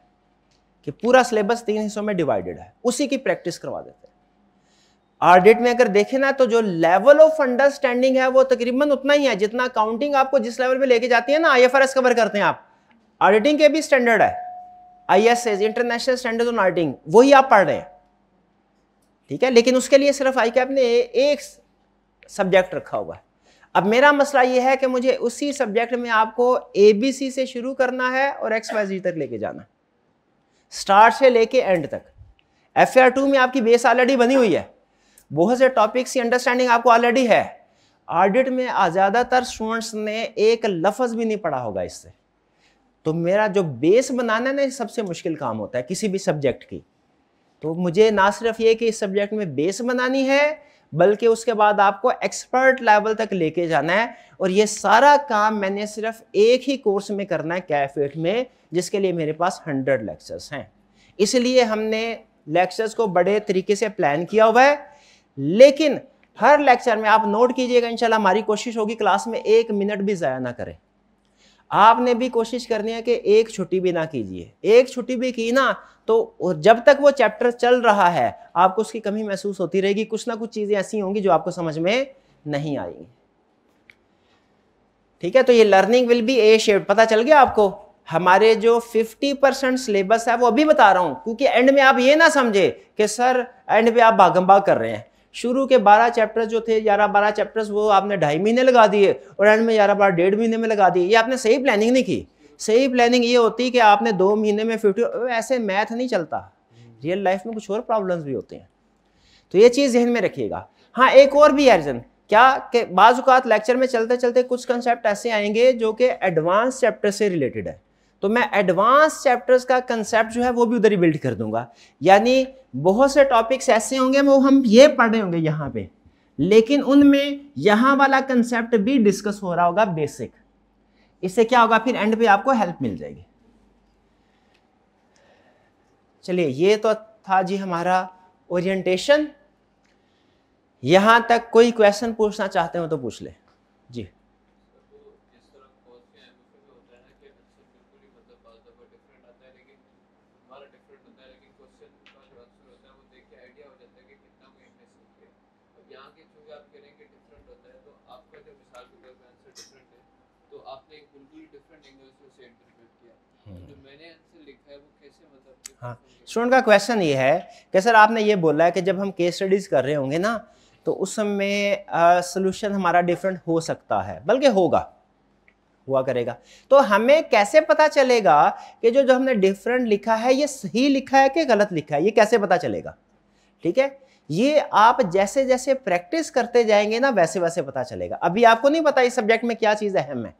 कि पूरा सिलेबस 3 हिस्सों में डिवाइडेड है, उसी की प्रैक्टिस करवा देते हैं। ऑडिट में अगर देखें ना, तो जो लेवल ऑफ अंडरस्टैंडिंग है वो तकरीबन उतना ही है जितना अकाउंटिंग आपको जिस लेवल पे लेके जाती है ना। IFRS कवर करते हैं आप, ऑडिटिंग के भी स्टैंडर्ड है, ISA international standard on auditing, वही आप पढ़ रहे हैं। ठीक है, लेकिन उसके लिए सिर्फ ICAP ने एक सब्जेक्ट रखा हुआ है। अब मेरा मसला यह है कि मुझे उसी सब्जेक्ट में आपको ABC से शुरू करना है और XYZ तक लेके जाना है, स्टार्ट से लेके एंड तक। FAR2 में आपकी बेस ऑलरेडी बनी हुई है, बहुत से टॉपिक्स की अंडरस्टैंडिंग आपको ऑलरेडी है। ऑडिट में ज्यादातर स्टूडेंट्स ने एक लफ्ज भी नहीं पढ़ा होगा इससे। तो मेरा जो बेस बनाना है ना, सबसे मुश्किल काम होता है किसी भी सब्जेक्ट की। तो मुझे ना सिर्फ ये कि इस सब्जेक्ट में बेस बनानी है, बल्कि उसके बाद आपको एक्सपर्ट लेवल तक लेके जाना है। और ये सारा काम मैंने सिर्फ एक ही कोर्स में करना है, कैफ8 में, जिसके लिए मेरे पास 100 लेक्चर्स हैं। इसलिए हमने लेक्चर्स को बड़े तरीके से प्लान किया हुआ है। लेकिन हर लेक्चर में आप नोट कीजिएगा, इंशाल्लाह हमारी कोशिश होगी क्लास में 1 मिनट भी ज़ाया ना करें। आपने भी कोशिश करनी है कि एक छुट्टी भी ना कीजिए। एक छुट्टी भी की ना, तो जब तक वो चैप्टर चल रहा है आपको उसकी कमी महसूस होती रहेगी, कुछ ना कुछ चीजें ऐसी होंगी जो आपको समझ में नहीं आएंगी। ठीक है, तो ये learning will be A shaped, पता चल गया आपको। हमारे जो 50% सिलेबस है वो अभी बता रहा हूं, क्योंकि एंड में आप ये ना समझे कि सर एंड पे आप भागम भाग कर रहे हैं। शुरू के 12 चैप्टर्स जो थे, 11-12 चैप्टर्स, वो आपने 2.5 महीने लगा दिए और एंड में 11-12 1.5 महीने में लगा दिए। ये आपने सही प्लानिंग नहीं की। सही प्लानिंग ये होती कि आपने 2 महीने में 50, ऐसे मैथ नहीं चलता। रियल लाइफ में कुछ और प्रॉब्लम्स भी होते हैं, तो ये चीज ध्यान में रखिएगा। हाँ, एक और भी है रीजन क्या कि बाज़ औक़ात लेक्चर में चलते चलते कुछ कंसेप्ट ऐसे आएंगे जो कि एडवांस चैप्टर से रिलेटेड है, तो मैं एडवांस चैप्टर्स का कंसेप्ट जो है वो भी उधर ही बिल्ड कर दूंगा। यानी बहुत से टॉपिक्स ऐसे होंगे वो हम ये पढ़ रहे होंगे यहाँ पे, लेकिन उनमें यहाँ वाला कंसेप्ट भी डिस्कस हो रहा होगा बेसिक। इससे क्या होगा, फिर एंड पे आपको हेल्प मिल जाएगी। चलिए, ये तो था जी हमारा ओरिएंटेशन। यहां तक कोई क्वेश्चन पूछना चाहते हो तो पूछ ले जी। यहाँ के क्योंकि आप कह रहे हैं कि डिफरेंट होता है, तो आपका जो मिसाल के तौर पे आंसर डिफरेंट है, तो आपने एक बिल्कुल डिफरेंट एंगल से उसे इंटरप्रेट किया। जो मैंने आंसर लिखा है वो कैसे मतलब हाँ, स्टूडेंट का क्वेश्चन ये है कि सर आपने ये बोला है कि जब हम केस स्टडीज कर रहे होंगे ना तो उस समय सोल्यूशन हमारा डिफरेंट हो सकता है, बल्कि हुआ करेगा। तो हमें कैसे पता चलेगा कि जो हमने डिफरेंट लिखा है ये सही लिखा है कि गलत लिखा है, ये कैसे पता चलेगा? ठीक है, ये आप जैसे जैसे प्रैक्टिस करते जाएंगे ना वैसे वैसे पता चलेगा। अभी आपको नहीं पता इस सब्जेक्ट में क्या चीज़ अहम है।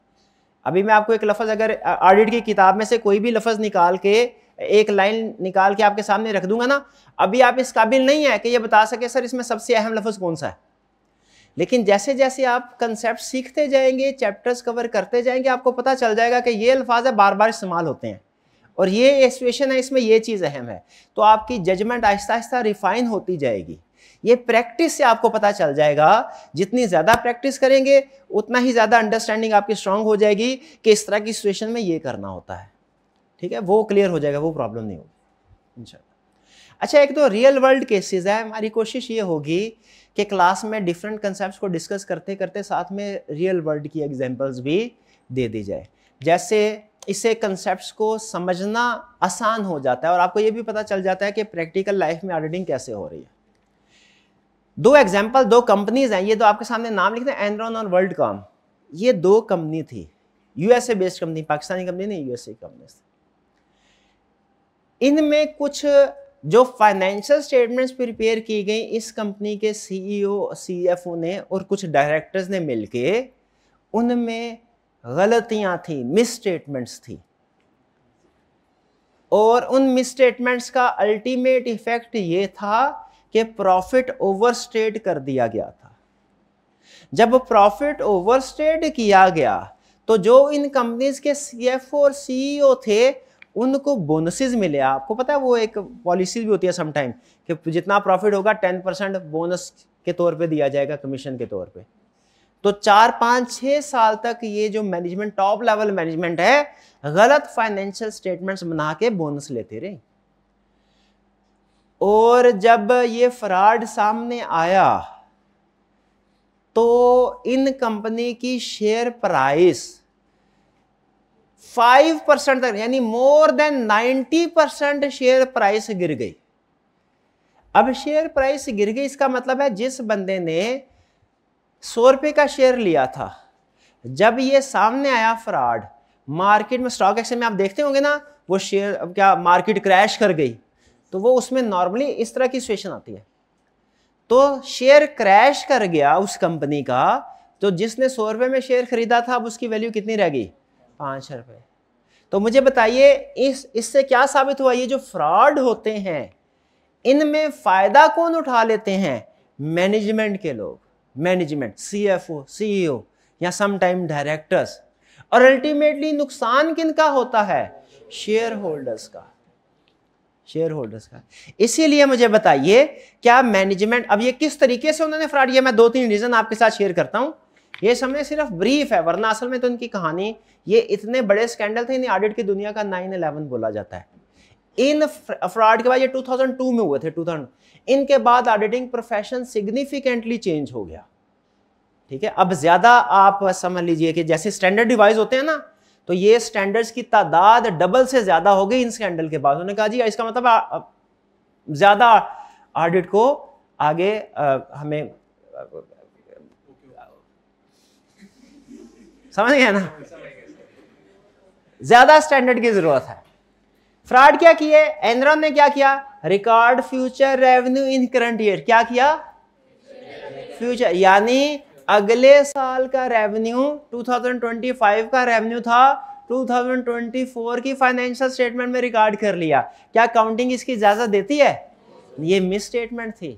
अभी मैं आपको एक लफ्ज़, अगर ऑडिट की किताब में से कोई भी लफ्ज़ निकाल के, एक लाइन निकाल के आपके सामने रख दूंगा ना, अभी आप इस काबिल नहीं है कि ये बता सके सर इसमें सबसे अहम लफ्ज़ कौन सा है। लेकिन जैसे जैसे आप कंसेप्ट सीखते जाएंगे, चैप्टर्स कवर करते जाएंगे, आपको पता चल जाएगा कि ये अल्फाज है बार बार इस्तेमाल होते हैं और ये सिचुएशन है, इसमें ये चीज़ अहम है। तो आपकी जजमेंट आहिस्ता आहिस्ता रिफाइन होती जाएगी। ये प्रैक्टिस से आपको पता चल जाएगा। जितनी ज़्यादा प्रैक्टिस करेंगे उतना ही ज़्यादा अंडरस्टैंडिंग आपकी स्ट्रांग हो जाएगी कि इस तरह की सिचुएशन में ये करना होता है। ठीक है, वो क्लियर हो जाएगा, वो प्रॉब्लम नहीं होगी इंशाल्लाह। अच्छा, एक तो रियल वर्ल्ड केसेस है। हमारी कोशिश ये होगी कि क्लास में डिफरेंट कंसेप्ट्स को डिस्कस करते करते साथ में रियल वर्ल्ड की एग्जांपल्स भी दे दी जाए, जैसे इससे कंसेप्ट्स को समझना आसान हो जाता है और आपको ये भी पता चल जाता है कि प्रैक्टिकल लाइफ में ऑडिटिंग कैसे हो रही है। दो एग्जांपल, दो कंपनीज हैं, ये तो आपके सामने नाम लिखते हैं, एनरॉन और वर्ल्डकॉम। ये दो कंपनी थी, USA based company, Pakistani company नहीं, यूएसए कंपनी। इनमें कुछ जो फाइनेंशियल स्टेटमेंट्स प्रिपेयर की गई इस कंपनी के सीईओ सीएफओ ने और कुछ डायरेक्टर्स ने मिलके, उनमें गलतियां थी, मिस स्टेटमेंट्स थी और उन मिस स्टेटमेंट्स का अल्टीमेट इफेक्ट ये था कि प्रॉफिट ओवरस्टेट कर दिया गया था। जब प्रॉफिट ओवरस्टेट किया गया तो जो इन कंपनीज के सीएफओ और सीईओ थे उनको बोनसेस मिले। आपको पता है वो एक पॉलिसी भी होती है समटाइम कि जितना प्रॉफिट होगा 10% बोनस के तौर पे दिया जाएगा, कमीशन के तौर पे। तो 4, 5, 6 साल तक ये जो मैनेजमेंट, टॉप लेवल मैनेजमेंट है, गलत फाइनेंशियल स्टेटमेंट्स बना के बोनस लेते रहे। और जब ये फ्रॉड सामने आया तो इन कंपनी की शेयर प्राइस 5% तक, यानी मोर देन 90% शेयर प्राइस गिर गई। अब शेयर प्राइस गिर गई, इसका मतलब है जिस बंदे ने 100 रुपए का शेयर लिया था, जब ये सामने आया फ्रॉड, मार्केट में, स्टॉक एक्सचेंज में आप देखते होंगे ना, वो शेयर, अब क्या मार्केट क्रैश कर गई, तो वो उसमें नॉर्मली इस तरह की सिचुएशन आती है। तो शेयर क्रैश कर गया उस कंपनी का, तो जिसने 100 रुपए में शेयर खरीदा था, अब उसकी वैल्यू कितनी रह गई? 5 रुपए। तो मुझे बताइए इससे क्या साबित हुआ? ये जो फ्रॉड होते हैं इनमें फायदा कौन उठा लेते हैं? मैनेजमेंट के लोग, मैनेजमेंट, सीएफओ, सीईओ या सम टाइम डायरेक्टर्स। और अल्टीमेटली नुकसान किनका होता है? शेयर होल्डर्स का, शेयर होल्डर्स का। इसीलिए मुझे बताइए क्या मैनेजमेंट, अब ये किस तरीके से उन्होंने फ्रॉड किया, मैं 2-3 रीजन आपके साथ शेयर करता हूं। ये सामने सिर्फ ब्रीफ है, वरना असल में तो इनकी कहानी, ये इतने बड़े स्कैंडल थे, इन्हें ऑडिट की दुनिया का 9/11 बोला जाता है। इन फ्रॉड के बाद, ये 2002 में हुए थे, 2000, इनके बाद ऑडिटिंग प्रोफेशन सिग्निफिकेंटली चेंज हो गया। ठीक है, अब ज्यादा आप समझ लीजिए कि जैसे स्टैंडर्ड डिवाइस होते हैं ना, तो ये स्टैंडर्ड्स की तादाद डबल से ज्यादा हो गई इन स्कैंडल के बाद। उन्होंने कहा जी इसका मतलब ज्यादा ऑडिट को आगे हमें समझ गया ना, ज्यादा स्टैंडर्ड की जरूरत है। फ्रॉड क्या किए? एनरॉन ने क्या किया? Record future revenue in current year. क्या किया? फ्यूचर, यानी अगले साल का रेवेन्यू 2025 का रेवेन्यू था 2024 की फाइनेंशियल स्टेटमेंट में रिकॉर्ड कर लिया। क्या काउंटिंग इसकी इजाजत देती है? ये मिस स्टेटमेंट थी,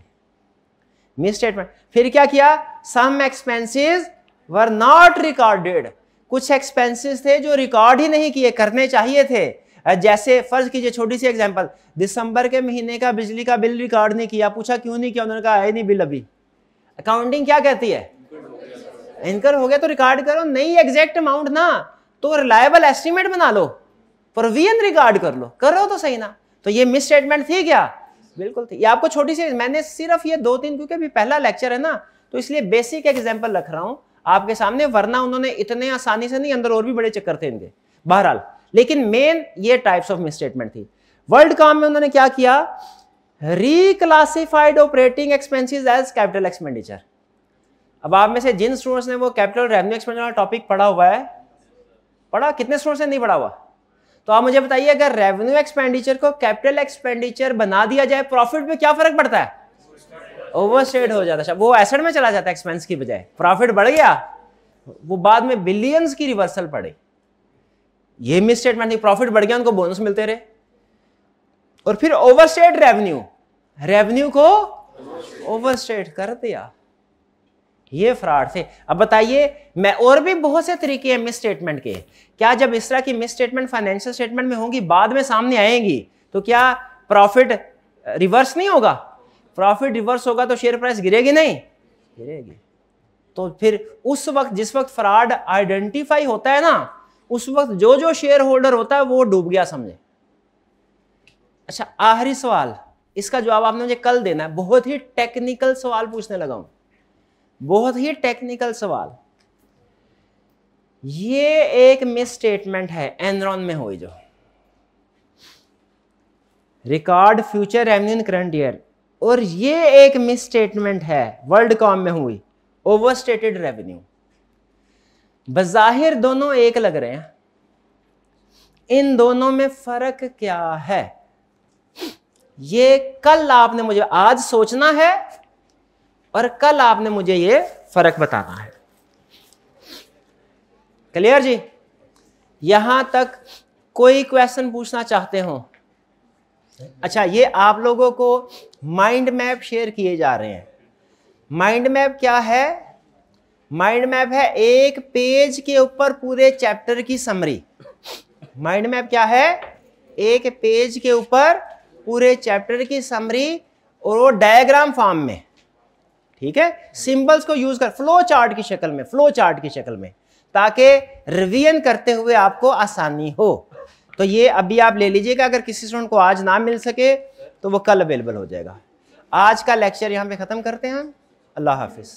मिस स्टेटमेंट। फिर क्या किया? सम एक्सपेंसेस वर नॉट रिकॉर्डेड। कुछ एक्सपेंसेस थे जो रिकॉर्ड ही नहीं किए, करने चाहिए थे। जैसे फर्ज कीजिए, छोटी सी एग्जांपल, दिसंबर के महीने का बिजली का बिल रिकॉर्ड नहीं किया। पूछा क्यों नहीं किया? उन्होंने कहा है नहीं बिल अभी। अकाउंटिंग क्या कहती है? इनकर हो गया तो रिकॉर्ड करो, नहीं एग्जैक्ट अमाउंट ना तो रिलायबल एस्टिमेट बना लो, प्रोविजन रिकॉर्ड कर लो, करो तो सही ना। तो ये मिस स्टेटमेंट थी क्या? बिल्कुल थी। ये आपको छोटी सी, मैंने सिर्फ ये 2-3, क्योंकि अभी पहला लेक्चर है ना, तो इसलिए बेसिक एग्जांपल रख रहा हूं आपके सामने, वरना उन्होंने इतने आसानी से नहीं, अंदर और भी बड़े चक्कर थे इनके बहरहाल। लेकिन मेन ये टाइप्स ऑफ मिसस्टेटमेंट थी। वर्ल्ड कॉम में उन्होंने क्या किया, reclassified operating expenses as capital expenditure. अब आप में से जिन स्टूडेंट्स ने वो कैपिटल रेवेन्यू एक्सपेंडिचर वाला टॉपिक पढ़ा हुआ है, पढ़ा, कितने स्टूडेंट्स ने नहीं पढ़ा हुआ? तो आप मुझे बताइए, अगर रेवेन्यू एक्सपेंडिचर को कैपिटल एक्सपेंडिचर बना दिया जाए, प्रॉफिट पे क्या फर्क पड़ता है? ओवरस्टेट हो जाता है, वो एसेट में चला जाता है एक्सपेंस की बजाय, प्रॉफिट बढ़ गया, वो बाद में बिलियंस की रिवर्सल पड़े। ये मिस स्टेटमेंट नहीं, प्रॉफिट बढ़ गया, उनको बोनस मिलते रहे। और फिर ओवरस्टेट रेवेन्यू को ओवरस्टेट कर दिया, ये फ्रॉड थे। अब बताइए, मैं और भी बहुत से तरीके हैं मिस स्टेटमेंट के, क्या जब इस तरह की मिस स्टेटमेंट फाइनेंशियल स्टेटमेंट में होंगी, बाद में सामने आएंगी, तो क्या प्रॉफिट रिवर्स नहीं होगा? प्रॉफिट रिवर्स होगा तो शेयर प्राइस गिरेगी नहीं? गिरेगी। तो फिर उस वक्त, जिस वक्त फ्रॉड आइडेंटिफाई होता है ना, उस वक्त जो जो शेयर होल्डर होता है वो डूब गया समझे। अच्छा, आखिरी सवाल, इसका जवाब आपने मुझे कल देना है, बहुत ही टेक्निकल सवाल पूछने लगा हूं, बहुत ही टेक्निकल सवाल। ये एक मिस स्टेटमेंट है एनरॉन में हुई, जो record future revenue in current year, और ये एक मिस स्टेटमेंट है वर्ल्ड कॉम में हुई, ओवरस्टेटेड रेवेन्यू। बज़ाहिर दोनों एक लग रहे हैं, इन दोनों में फर्क क्या है? ये कल आपने मुझे, आज सोचना है और कल आपने मुझे ये फर्क बताना है। क्लियर जी? यहां तक कोई क्वेश्चन पूछना चाहते हो? अच्छा, ये आप लोगों को माइंड मैप शेयर किए जा रहे हैं। माइंड मैप क्या है? माइंड मैप है एक पेज के ऊपर पूरे चैप्टर की समरी। माइंड मैप क्या है? एक पेज के ऊपर पूरे चैप्टर की समरी, और वो डायग्राम फॉर्म में, ठीक है, सिंबल्स को यूज कर, फ्लो चार्ट की शक्ल में, फ्लो चार्ट की शक्ल में, ताकि रिवीजन करते हुए आपको आसानी हो। तो ये अभी आप ले लीजिएगा, अगर किसी स्टूडेंट को आज ना मिल सके तो वो कल अवेलेबल हो जाएगा। आज का लेक्चर यहां पे खत्म करते हैं। अल्लाह हाफिज।